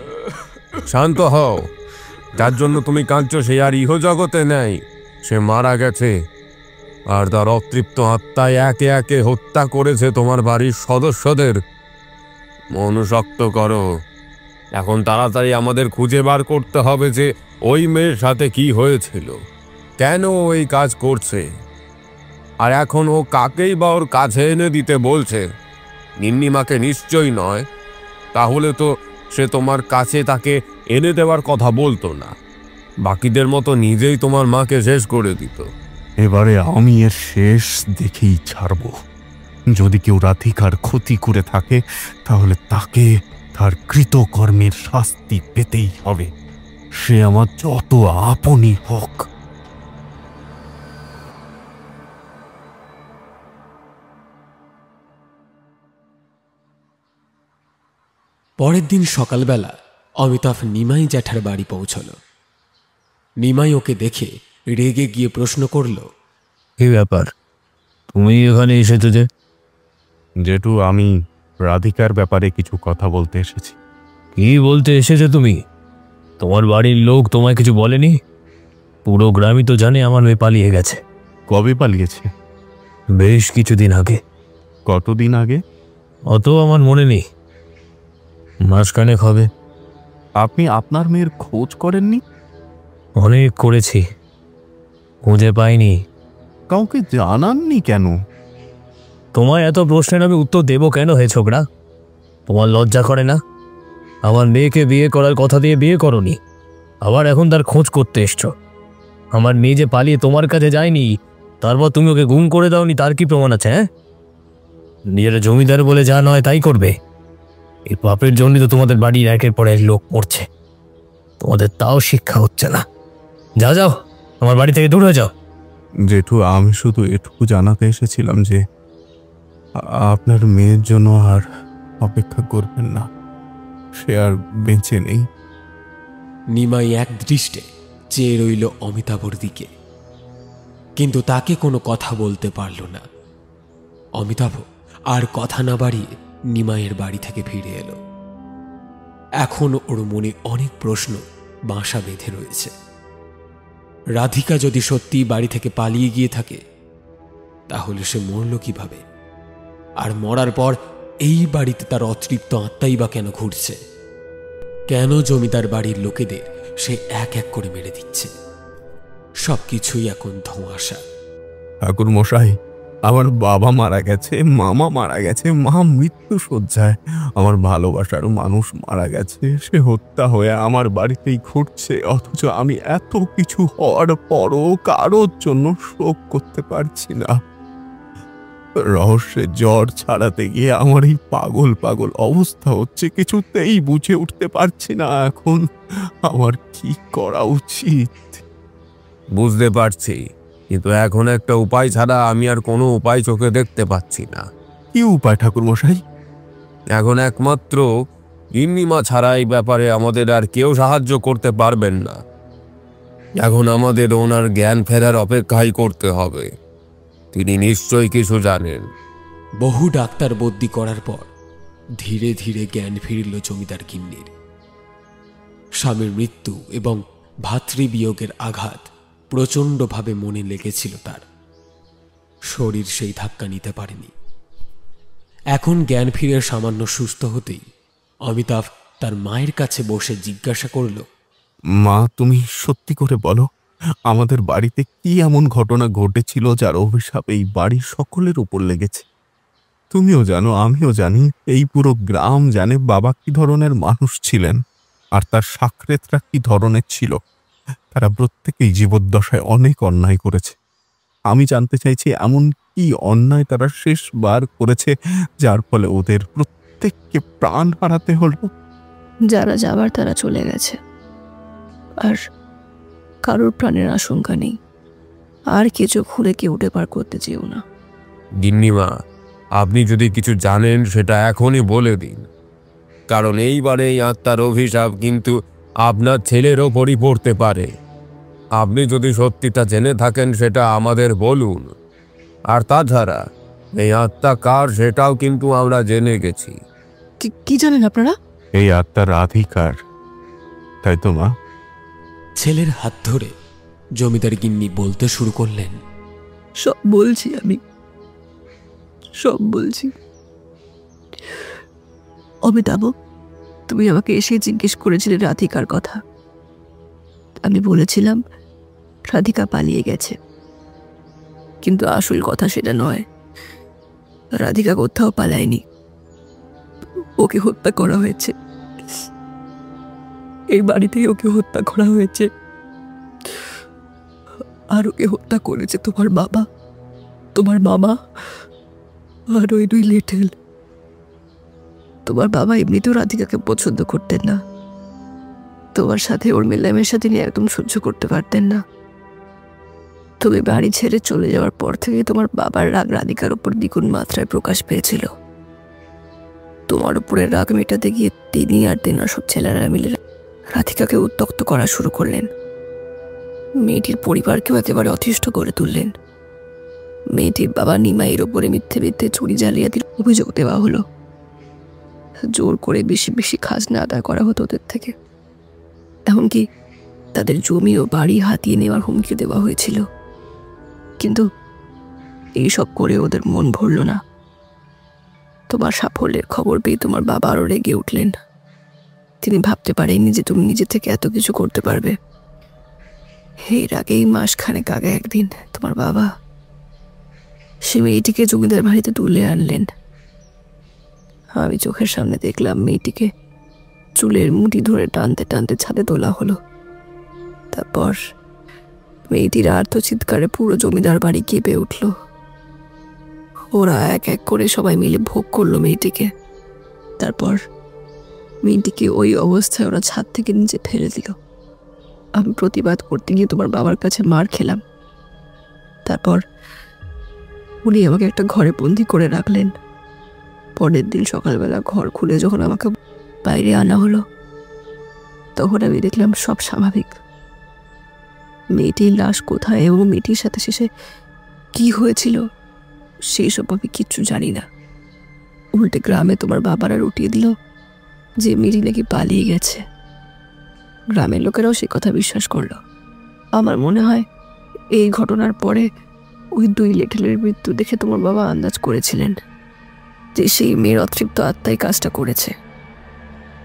S4: শান্ত হও, যার জন্য তুমি কাঁদছো সে আর ইহজগতে নেই, সে মারা গেছে। আর তার অতৃপ্ত আত্মায় একে একে হত্যা করেছে তোমার বাড়ির সদস্যদের। মন শক্ত করো, এখন তাড়াতাড়ি আমাদের খুঁজে বার করতে হবে যে ওই মেয়ের সাথে কি হয়েছিল, কেন ওই কাজ করছে, আর এখন ও কাকেই বা ওর কাছে এনে দিতে বলছে। গিন্নিমাকে নিশ্চয়ই নয়, তাহলে তো সে তোমার কাছে তাকে এনে দেওয়ার কথা বলতো না, বাকিদের মতো নিজেই তোমার মাকে শেষ করে দিত।
S9: এবারে আমি এর শেষ দেখেই ছাড়ব। যদি কেউ রাধিকার ক্ষতি করে থাকে তাহলে তাকে তার কৃতকর্মের শাস্তি পেতেই হবে, সে আমার যত আপনই হোক।
S1: পরের দিন সকালবেলা অমিতাভ নিমাই জ্যাঠার বাড়ি পৌঁছল। নিমাই ওকে দেখে রেগে গিয়ে প্রশ্ন করল,
S7: কি ব্যাপার, তুমি এখানে এসেছো যে?
S9: জেঠু, আমি রাধিকার ব্যাপারে কিছু কথা বলতে এসেছি।
S7: কি বলতে এসেছো তুমি? তোমার বাড়ির লোক তোমায় কিছু বলেনি? পুরো গ্রামই তো জানে আমার মেয়ে পালিয়ে গেছে।
S9: কবে পালিয়েছে?
S7: বেশ কিছুদিন আগে।
S9: কতদিন আগে?
S7: অত আমার মনে নেই, মাসখানেক হবে।
S9: আপনি আপনার মেয়ের খোঁজ করেননি?
S7: অনেক করেছি, খুঁজে পাইনি।
S9: কাউকে জানাননি কেন?
S7: তোমায় এত প্রশ্নের আমি উত্তর দেবো কেন হে ছোকরা? তোমার লজ্জা করে না? আমার মেয়েকে বিয়ে করার কথা দিয়ে বিয়ে করনি, আবার এখন তার খোঁজ করতে এসছো। আমার মেয়ে যে পালিয়ে তোমার কাছে যায়নি, তারপর তুমি ওকে গুম করে দাওনি, তার কি প্রমাণ আছে? হ্যাঁ, নিজের জমিদার বলে যা নয় তাই করবে। এই পাপের জন্যই তো তোমাদের বাড়ির একের পর এক লোক মরছে, তোমাদের তাও শিক্ষা হচ্ছে না। যাও যাও, আমার বাড়ি থেকে দূর হয়ে যাও।
S9: জেঠু, আমি শুধু এটুকু জানাতে এসেছিলাম যে আপনার মেয়ের জন্য আর অপেক্ষা করবেন না, সে আর বেঁচে নেই।
S1: নিমাই এক দৃষ্টে চেয়ে রইল অমিতাভর দিকে, কিন্তু তাকে কোনো কথা বলতে পারল না। অমিতাভ আর কথা না বাড়িয়ে নিমাইয়ের বাড়ি থেকে ফিরে এলো। এখন ওর মনে অনেক প্রশ্ন বাসা বেঁধে রয়েছে। রাধিকা যদি সত্যি বাড়ি থেকে পালিয়ে গিয়ে থাকে, তাহলে সে মরল কিভাবে? আর মরার পর এই বাড়িতে তার অতৃপ্ত আত্মাই বা কেন ঘুরছে? কেন জমিদার বাড়ির লোকেদের সে এক এক করে মেরে দিচ্ছে? সবকিছুই এখন ধোঁয়াশা।
S9: ঠাকুর মশাই, আমার বাবা মারা গেছে, মামা মারা গেছে, মা মৃত্যু শয্যায়, আমার ভালোবাসার মানুষ মারা গেছে, সে হত্যা হয়ে আমার বাড়িতেই ঘুরছে, অথচ আমি এত কিছু হওয়ার পরও কারোর জন্য শোক করতে পারছি না। রহস্যের জ্বর ছাড়াতে গিয়ে আমার এই পাগল পাগল অবস্থা হচ্ছে, কিছুতেই বুঝে উঠতে পারছি না এখন আমার কি করা উচিত।
S4: বুঝতে পারছি, কিন্তু এখন একটা উপায় ছাড়া আমি আর কোনো উপায় চোখে দেখতে পাচ্ছি না।
S9: কি উপায় ঠাকুর মশাই?
S4: এখন একমাত্র গিন্নিমা ছাড়া এই ব্যাপারে আমাদের আর কেউ সাহায্য করতে পারবেন না। এখন আমাদের ওনার জ্ঞান ফেরার অপেক্ষাই করতে হবে। তিনি নিশ্চয়ই কিছু জানেন।
S1: বহু ডাক্তার বদ্যি করার পর ধীরে ধীরে জ্ঞান ফিরল জমিদার গিন্নির। স্বামীর মৃত্যু এবং ভাতৃবিয়োগের আঘাত প্রচণ্ডভাবে মনে লেগেছিল তার। শরীর সেই ধাক্কা নিতে পারেনি। এখন জ্ঞান ফিরে সামান্য সুস্থ হতেই অমিতাভ তার মায়ের কাছে বসে জিজ্ঞাসা করল,
S9: মা, তুমি সত্যি করে বলো, আমাদের বাড়িতে কি এমন ঘটনা ঘটেছিল যার অভিশাপ এই বাড়ির সকলের উপর লেগেছে? তুমিও জানো, আমিও জানি, এই পুরো গ্রাম জানে বাবা কি ধরনের মানুষ ছিলেন আর তার সাকরেতরা কি ধরনের ছিল। তারা প্রত্যেকেই জীবদ্দশায় অনেক অন্যায় করেছে। আমি জানতে চাইছি এমন কি অন্যায় তারা শেষবার করেছে যার ফলে ওদের প্রত্যেককে প্রাণ হারাতে হলো।
S6: যারা যাবার তারা চলে গেছে, আর কারোর প্রাণের আশঙ্কা নেই। আর কিছু খুলে কেউ উঠে পার করতে চেয়েও না।
S4: গিন্নিমা, আপনি যদি কিছু জানেন সেটা এখনই বলে দিন, কারণ এইবারে এই আত্মার অভিশাপ কিন্তু আপনার ছেলের ওপরই পড়তে পারে। আপনি যদি সত্যিটা জেনে থাকেন সেটা আমাদের বলুন। আর তাছাড়া এই আত্মা কার সেটাও কিন্তু আমরা জেনে গেছি।
S6: কি জানেন আপনারা?
S9: এই আত্মার রাধিকার, তাই তো মা?
S1: ছেলের হাত ধরে জমিদার গিন্নি বলতে শুরু করলেন,
S6: সব বলছি, আমি সব বলছি। অমিতাভ, তুমি আমাকে এসে জিজ্ঞেস করেছিলে রাধিকার কথা। আমি বলেছিলাম রাধিকা পালিয়ে গেছে, কিন্তু আসল কথা সেটা নয়। রাধিকা কোথাও পালায়নি, ওকে হত্যা করা হয়েছে। এই বাড়িতেই ওকে হত্যা করা হয়েছে। আর ওকে হত্যা করেছে তোমার বাবা, তোমার মামা আর ওই 2 লিটল। তোমার বাবা এমনিতেও রাধিকাকে পছন্দ করতেন না, তোমার সাথে ওর মেলামেশা তিনি একদম সহ্য করতে পারতেন না। তুমি বাড়ি ছেড়ে চলে যাওয়ার পর থেকে তোমার বাবার রাগ রাধিকার উপর দ্বিগুণ মাত্রায় প্রকাশ পেয়েছিল। তোমার উপরে রাগ মেটাতে গিয়ে তিনি আর তেনার সব ছেলেরা মিলে রাধিকাকে উত্ত্যক্ত করা শুরু করলেন। মেয়েটির পরিবারকেও একেবারে অতিষ্ঠ করে তুললেন। মেয়েটির বাবা নিমাইয়ের ওপরে মিথ্যে মিথ্যে চুরি জালিয়াতির অভিযোগ দেওয়া হলো। জোর করে বেশি বেশি খাজনা আদায় করা হতো ওদের থেকে। এমনকি তাদের জমি ও বাড়ি হাতিয়ে নেওয়ার হুমকি দেওয়া হয়েছিল। কিন্তু এইসব করে ওদের মন ভরল না। তোমার সাফল্যের খবর পেয়ে তোমার বাবা আরও রেগে উঠলেন। তিনি ভাবতে পারেননি যে তুমি নিজে থেকে এত কিছু করতে পারবে। এর আগেই মাসখানেক আগে একদিন তোমার বাবা সে মেয়েটিকে জমিদার বাড়িতে তুলে আনলেন। আমি চোখের সামনে দেখলাম মেয়েটিকে চুলের মুঠি ধরে টানতে টানতে ছাদে তোলা হলো। তারপর মেয়েটির আর্ত চিৎকারে পুরো জমিদার বাড়ি কেঁপে উঠল। ওরা এক এক করে সবাই মিলে ভোগ করলো মেয়েটিকে। তারপর মেয়েটিকে ওই অবস্থায় ওরা ছাদ থেকে নিচে ফেলে দিল। আমি প্রতিবাদ করতে গিয়ে তোমার বাবার কাছে মার খেলাম। তারপর উনি আমাকে একটা ঘরে বন্দি করে রাখলেন। পরের দিন সকালবেলা ঘর খুলে যখন আমাকে বাইরে আনা হলো, তখন আমি দেখলাম সব স্বাভাবিক। মেয়েটির লাশ কোথায় এবং মেয়েটির সাথে শেষে কি হয়েছিল সেই সব আমি কিচ্ছু জানি না। উল্টে গ্রামে তোমার বাবারা রটিয়ে দিল যে মেয়েটি নাকি পালিয়ে গেছে। গ্রামের লোকেরাও সে কথা বিশ্বাস করলো। আমার মনে হয় এই ঘটনার পরে ওই 2 লিটলের মৃত্যু দেখে তোমার বাবা আন্দাজ করেছিলেন যে সেই মেয়ের অতৃপ্ত আত্মাই কাজটা করেছে।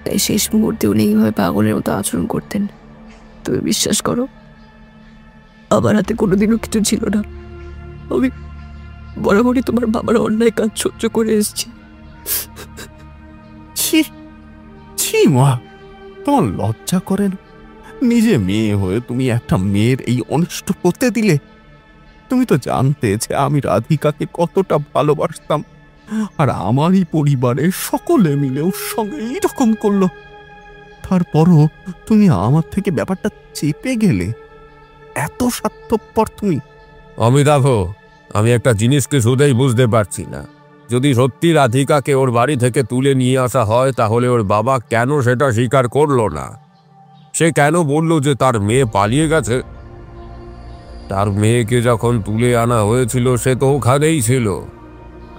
S6: তাই শেষ মুহূর্তে উনি এইভাবে পাগলের মতো আচরণ করতেন। তুমি বিশ্বাস করো, আমার হাতে কোনোদিনও কিছু ছিল না। আমি বরাবরই তোমার বাবার অন্যায় কাজ সহ্য করে এসেছি।
S9: ছি মা, তোমার লজ্জা করেন? নিজে মেয়ে হয়ে তুমি একটা মেয়ের এই অনিষ্ট করতে দিলে। তুমি তো জানতে যে আমি রাধিকাকে কতটা ভালোবাসতাম, আর আমারই পরিবারের সকলে মিলে ওর সঙ্গে এইরকম করলো। তারপরও তুমি আমার থেকে ব্যাপারটা চেপে গেলে। এত স্বার্থপর তুমি।
S4: অমিতাভ, আমি একটা জিনিসকে শুধুই বুঝতে পারছি না। যদি সত্যি রাধিকাকে ওর বাড়ি থেকে তুলে নিয়ে আসা হয়, তাহলে ওর বাবা কেন সেটা স্বীকার করলো না? সে কেন বলল যে তার মেয়ে পালিয়ে গেছে? তার মেয়েকে যখন তুলে আনা হয়েছিল সে তো ওখানেই ছিল।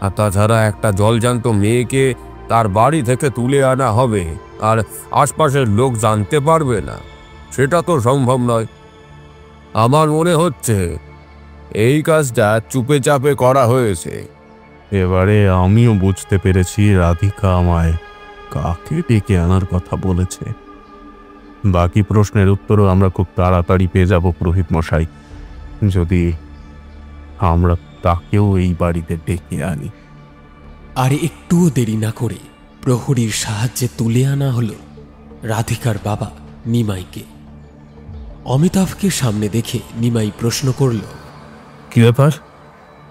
S4: আর তাছাড়া একটা জলজান্ত মেয়েকে তার বাড়ি থেকে তুলে আনা হবে আর আশপাশের লোক জানতে পারবে না, সেটা তো সম্ভব নয়। আমার মনে হচ্ছে এই কাজটা চুপে চাপে করা হয়েছে।
S9: এবারে আমিও বুঝতে পেরেছি রাধিকা আমায় কাকে ডেকে আনার কথা বলেছে। বাকি প্রশ্নের উত্তরও আমরা খুব তাড়াতাড়ি পেয়ে যাব পুরোহিত মশাই, যদি আমরা তাকেও এই বাড়িতে ডেকে আনি।
S1: আর একটুও দেরি না করে প্রহরীর সাহায্যে তুলে আনা হলো রাধিকার বাবা নিমাইকে। অমিতাভকে সামনে দেখে নিমাই প্রশ্ন করল,
S2: কি ব্যাপার?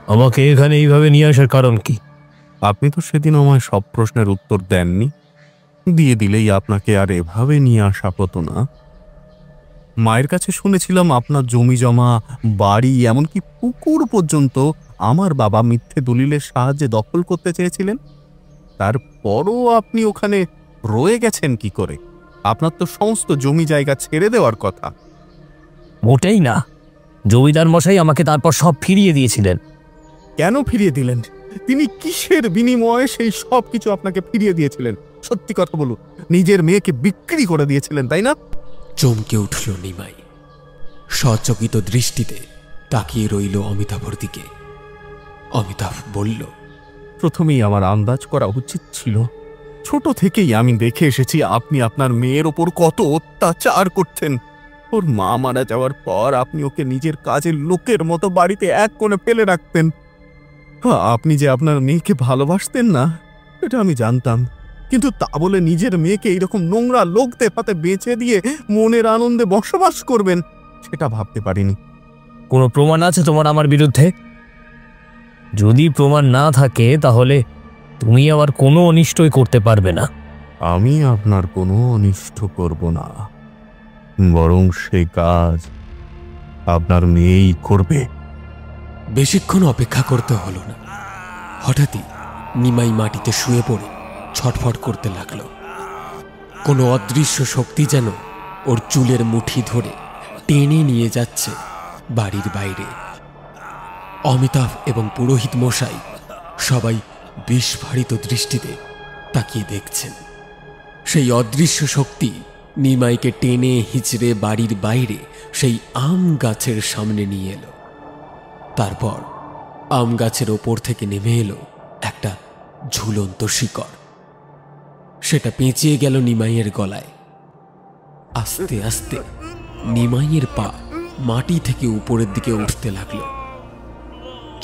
S2: আমাকে এখানে এইভাবে নিয়ে আসার কারণ কি?
S9: আপনি তো সেদিন আমায় সব প্রশ্নের উত্তর দেননি। দিয়ে দিলেই আপনাকে আর এভাবে নিয়ে আসা হতো না। মায়ের কাছে শুনেছিলাম আপনার জমি জমা, বাড়ি, এমনকি পুকুর পর্যন্ত আমার বাবা মিথ্যে দলিলের সাহায্যে দখল করতে চেয়েছিলেন। তারপরও আপনি ওখানে রয়ে গেছেন কি করে? আপনার তো সমস্ত জমি জায়গা ছেড়ে দেওয়ার কথা।
S7: মোটেই না, জমিদার মশাই আমাকে তারপর সব ফিরিয়ে দিয়েছিলেন।
S9: কেন ফিরিয়ে দিলেন? তিনি কিসের বিনিময়ে সেই সব কিছু আপনাকে ফিরিয়ে দিয়েছিলেন? সত্যি কথা বলুন, নিজের মেয়েকে বিক্রি করে দিয়েছিলেন, তাই না?
S1: চমকে উঠল নিমাই। সচকিত দৃষ্টিতে তাকিয়ে রইল অমিতাভর দিকে। অমিতাভ বলল,
S9: প্রথমেই আমার আন্দাজ করা উচিত ছিল। ছোট থেকেই আমি দেখে এসেছি আপনি আপনার মেয়ের ওপর কত অত্যাচার করতেন। ওর মা মারা যাওয়ার পর আপনি ওকে নিজের কাজের লোকের মতো বাড়িতে এক কোণে ফেলে রাখতেন। আপনি যে আপনার মেয়েকে ভালোবাসতেন না এটা আমি জানতাম, কিন্তু তা বলে নিজের মেয়েকে এইরকম নোংরা লোকদের হাতে বেঁচে দিয়ে মনের আনন্দে বসবাস করবেন সেটা ভাবতে পারিনি।
S7: কোনো প্রমাণ আছে তোমার আমার বিরুদ্ধে? যদি প্রমাণ না থাকে তাহলে তুমি আমার কোনো অনিষ্টই করতে পারবে না।
S9: আমি আপনার কোনো অনিষ্ট করব না, বরং সেই কাজ আপনার মেয়েই করবে।
S1: বেশিক্ষণ অপেক্ষা করতে হলো না। হঠাৎই নিমাই মাটিতে শুয়ে পড়ে ছটফট করতে লাগল। কোনো অদৃশ্য শক্তি যেন ওর চুলের মুঠি ধরে টেনে নিয়ে যাচ্ছে বাড়ির বাইরে। অমিতাভ এবং পুরোহিত মশাই সবাই বিস্ফারিত দৃষ্টিতে তাকিয়ে দেখছেন। সেই অদৃশ্য শক্তি নিমাইকে টেনে হিচড়ে বাড়ির বাইরে সেই আম গাছের সামনে নিয়ে এলো। তারপর আম গাছের ওপর থেকে নেমে এলো একটা ঝুলন্ত শিকড়। সেটা পেঁচিয়ে গেল নিমাইয়ের গলায়। আস্তে আস্তে নিমাইয়ের পা মাটি থেকে উপরের দিকে উঠতে লাগলো।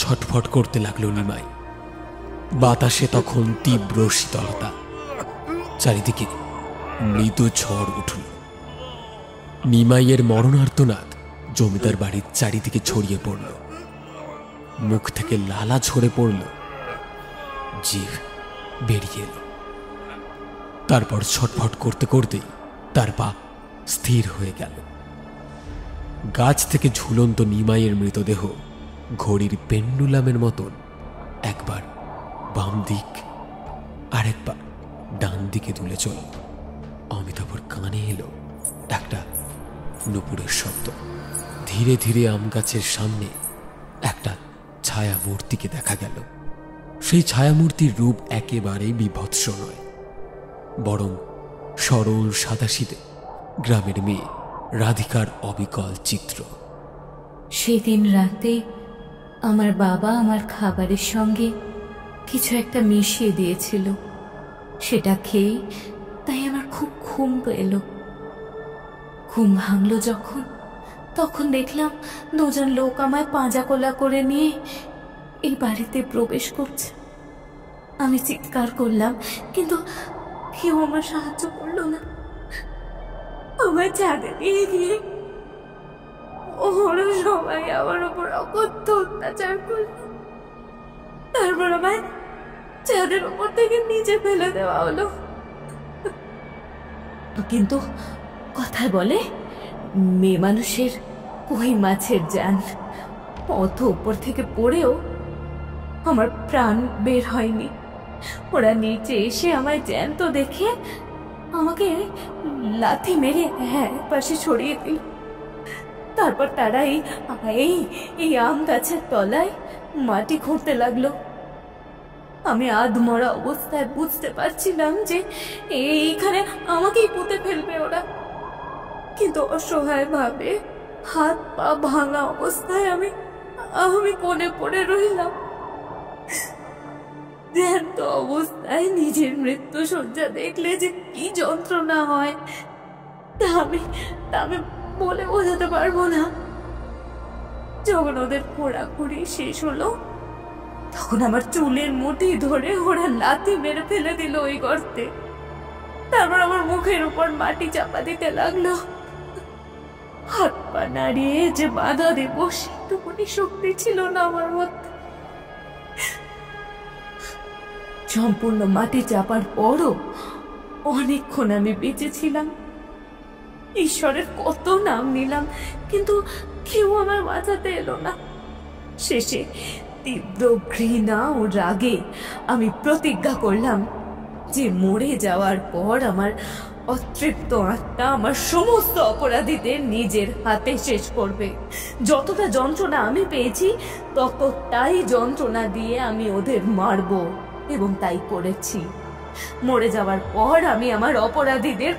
S1: ছটফট করতে লাগলো নিমাই। বাতাসে তখন তীব্র শীতলতা, চারিদিকে মৃদু ঝড় উঠল। নিমাইয়ের মরণার্তনাদ জমিদার বাড়ির চারিদিকে ছড়িয়ে পড়ল। মুখ থেকে লালা ঝরে পড়ল, জিভ বেরিয়ে এলো। তারপর ছটফট করতে করতেই তার পা স্থির হয়ে গেল। গাছ থেকে ঝুলন্ত নিমাইয়ের মৃতদেহ ঘড়ির পেন্ডুলামের মতন একবার বাম দিক আর একবার ডান দিকে দুলে চলল। অমিতাভর কানে এলো একটা নুপুরের শব্দ। ধীরে ধীরে আম গাছের সামনে একটা ছায়া মূর্তিকে দেখা গেল। সেই ছায়ামূর্তির রূপ একেবারেই বিভৎস নয়, বরং সরল সাদাসিধে গ্রামের মেয়ে রাধিকার অবিকল চিত্র।
S3: সেদিন রাতে আমার বাবা আমার খাবারের সঙ্গে কিছু একটা মিশিয়ে দিয়েছিল, সেটা খেয়ে তাই আমার খুব ঘুম এলো। ঘুম ভাঙলো যখন, তখন দেখলাম দুজন লোক আমায় পাঁজাকোলা করে নিয়ে এই বাড়িতে প্রবেশ করছে। আমি চিৎকার করলাম, কিন্তু কেউ আমার সাহায্য করলো না। আমার ছাদে নিয়ে গিয়ে ওরা সবাই আমার উপর অকথ্য অত্যাচার করল। তারপর আমায় ছাদের উপর থেকে নিচে ফেলে দেওয়া হলো। কিন্তু কথায় বলে মেয়ে মানুষের কই মাছের জান, অত উপর থেকে পড়েও আমার প্রাণ বের হয়নি। ওরা নিচে এসে আমায় জ্যান্ত দেখে আমাকে লাথি মেরে পাশে ছড়িয়ে দিল। তারপর তারা এই আম গাছের তলায় মাটি খুঁড়তে লাগলো। আমি আধমরা অবস্থায় বুঝতে পারছিলাম যে এইখানে আমাকেই পুঁতে ফেলবে ওরা, কিন্তু অসহায় ভাবে হাত পা ভাঙা অবস্থায় আমি কোণে পড়ে রইলাম। জ্যান্ত অবস্থায় নিজের মৃত্যু শয্যা দেখলে যে কি যন্ত্রণা হয় তা আমি বলে বোঝাতে পারবো না। যখন ওদের খোঁড়াখুড়ি শেষ হলো, তখন আমার চুলের মুঠি ধরে ওরা লাথি মেরে ফেলে দিল ওই গর্তে। তারপর আমার মুখের উপর মাটি চাপা দিতে লাগলো। হাত পা নাড়িয়ে যে বাধা দেব সেটুকুনি শক্তি ছিল না আমার মধ্যে। সম্পূর্ণ মাটি চাপার পরও
S10: অনেকক্ষণ আমি বেঁচে ছিলাম, ঈশ্বরের কত নাম নিলাম, কিন্তু কেউ আমার বাঁচাতে এলো না। শেষে তীব্র ঘৃণা ও রাগে আমি প্রতিজ্ঞা করলাম যে মরে যাওয়ার পর আমার অতৃপ্ত আত্মা আমার সমস্ত অপরাধীদের নিজের হাতে শেষ করবে। যতটা যন্ত্রণা আমি পেয়েছি ততটাই যন্ত্রণা দিয়ে আমি ওদের মারব, এবং তাই করেছি। মরে যাওয়ার পর আমি আমার অপরাধীদের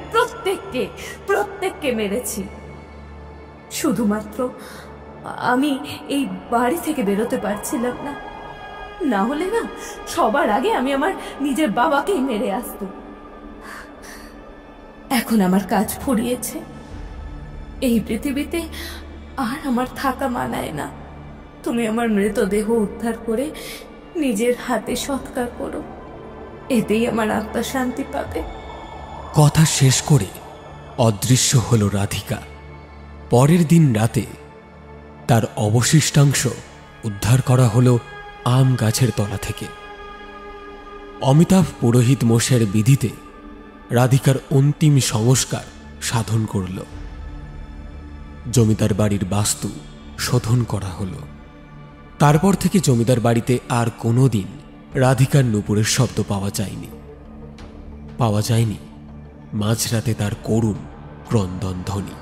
S10: প্রত্যেককে মেরেছি। শুধুমাত্র আমি এই বাড়ি থেকে বেরোতে পারছিলাম না, না হলে না সবার আগে আমি আমার নিজের বাবাকেই মেরে আসতো। এখন আমার কাজ ফুরিয়েছে, এই পৃথিবীতে আর আমার থাকা মানায় না। তুমি আমার মৃতদেহ উদ্ধার করে নিজের হাতে সৎকার করো, এতেই আমার আত্মা শান্তি পাবে।
S1: কথা শেষ করে অদৃশ্য হল রাধিকা। পরের দিন রাতে তার অবশিষ্টাংশ উদ্ধার করা হলো আম গাছের তলা থেকে। অমিতাভ পুরোহিত মশাইয়ের বিধিতে রাধিকার অন্তিম সংস্কার সাধন করল। জমিদার বাড়ির বাস্তু শোধন করা হলো। তারপর থেকে জমিদার বাড়িতে আর কোনোদিন রাধিকার নূপুরের শব্দ পাওয়া যায়নি মাঝরাতে তার করুণ ক্রন্দন ধ্বনি।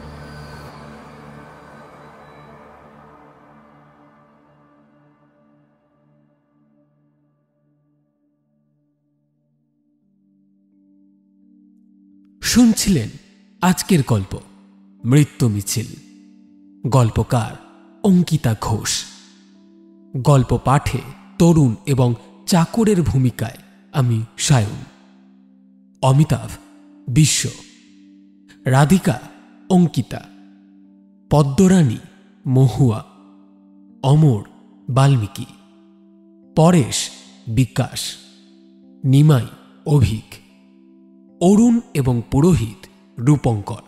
S1: শুনছিলেন আজকের গল্প মৃত্যু মিছিল। গল্পকার অঙ্কিতা ঘোষ। গল্প পাঠে তরুণ এবং চাকরের ভূমিকায় আমি সায়ন, অমিতাভ বিশ্ব, রাধিকা অঙ্কিতা, পদ্মরানী মহুয়া, অমর বাল্মীকি, পরেশ বিকাশ, নিমাই অভিক, অরুণ এবং পুরোহিত রূপঙ্কর।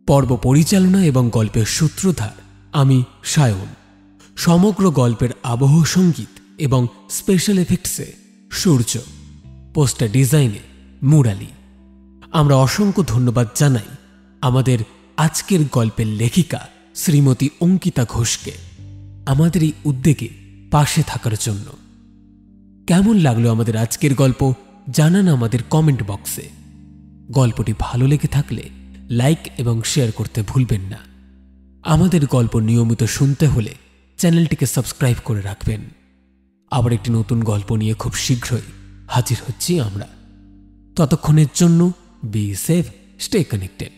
S1: পর্ব পরিচালনা এবং গল্পের সূত্রধার আমি সায়ন। সমগ্র গল্পের আবহ সঙ্গীত এবং স্পেশাল এফেক্টসে সূর্য, পোস্টার ডিজাইনে মুরালি। আমরা অসংখ্য ধন্যবাদ জানাই আমাদের আজকের গল্পের লেখিকা শ্রীমতী অঙ্কিতা ঘোষকে আমাদের এই উদ্যোগে পাশে থাকার জন্য। কেমন লাগলো আমাদের আজকের গল্প জানান আমাদের কমেন্ট বক্সে। গল্পটি ভালো লেগে থাকলে লাইক এবং শেয়ার করতে ভুলবেন না। আমাদের গল্প নিয়মিত শুনতে হলে চ্যানেলটিকে সাবস্ক্রাইব করে রাখবেন। আবার একটি নতুন গল্প নিয়ে খুব শীঘ্রই হাজির হচ্ছি আমরা। ততক্ষণের জন্য বি সেফ, স্টে কানেক্টেড।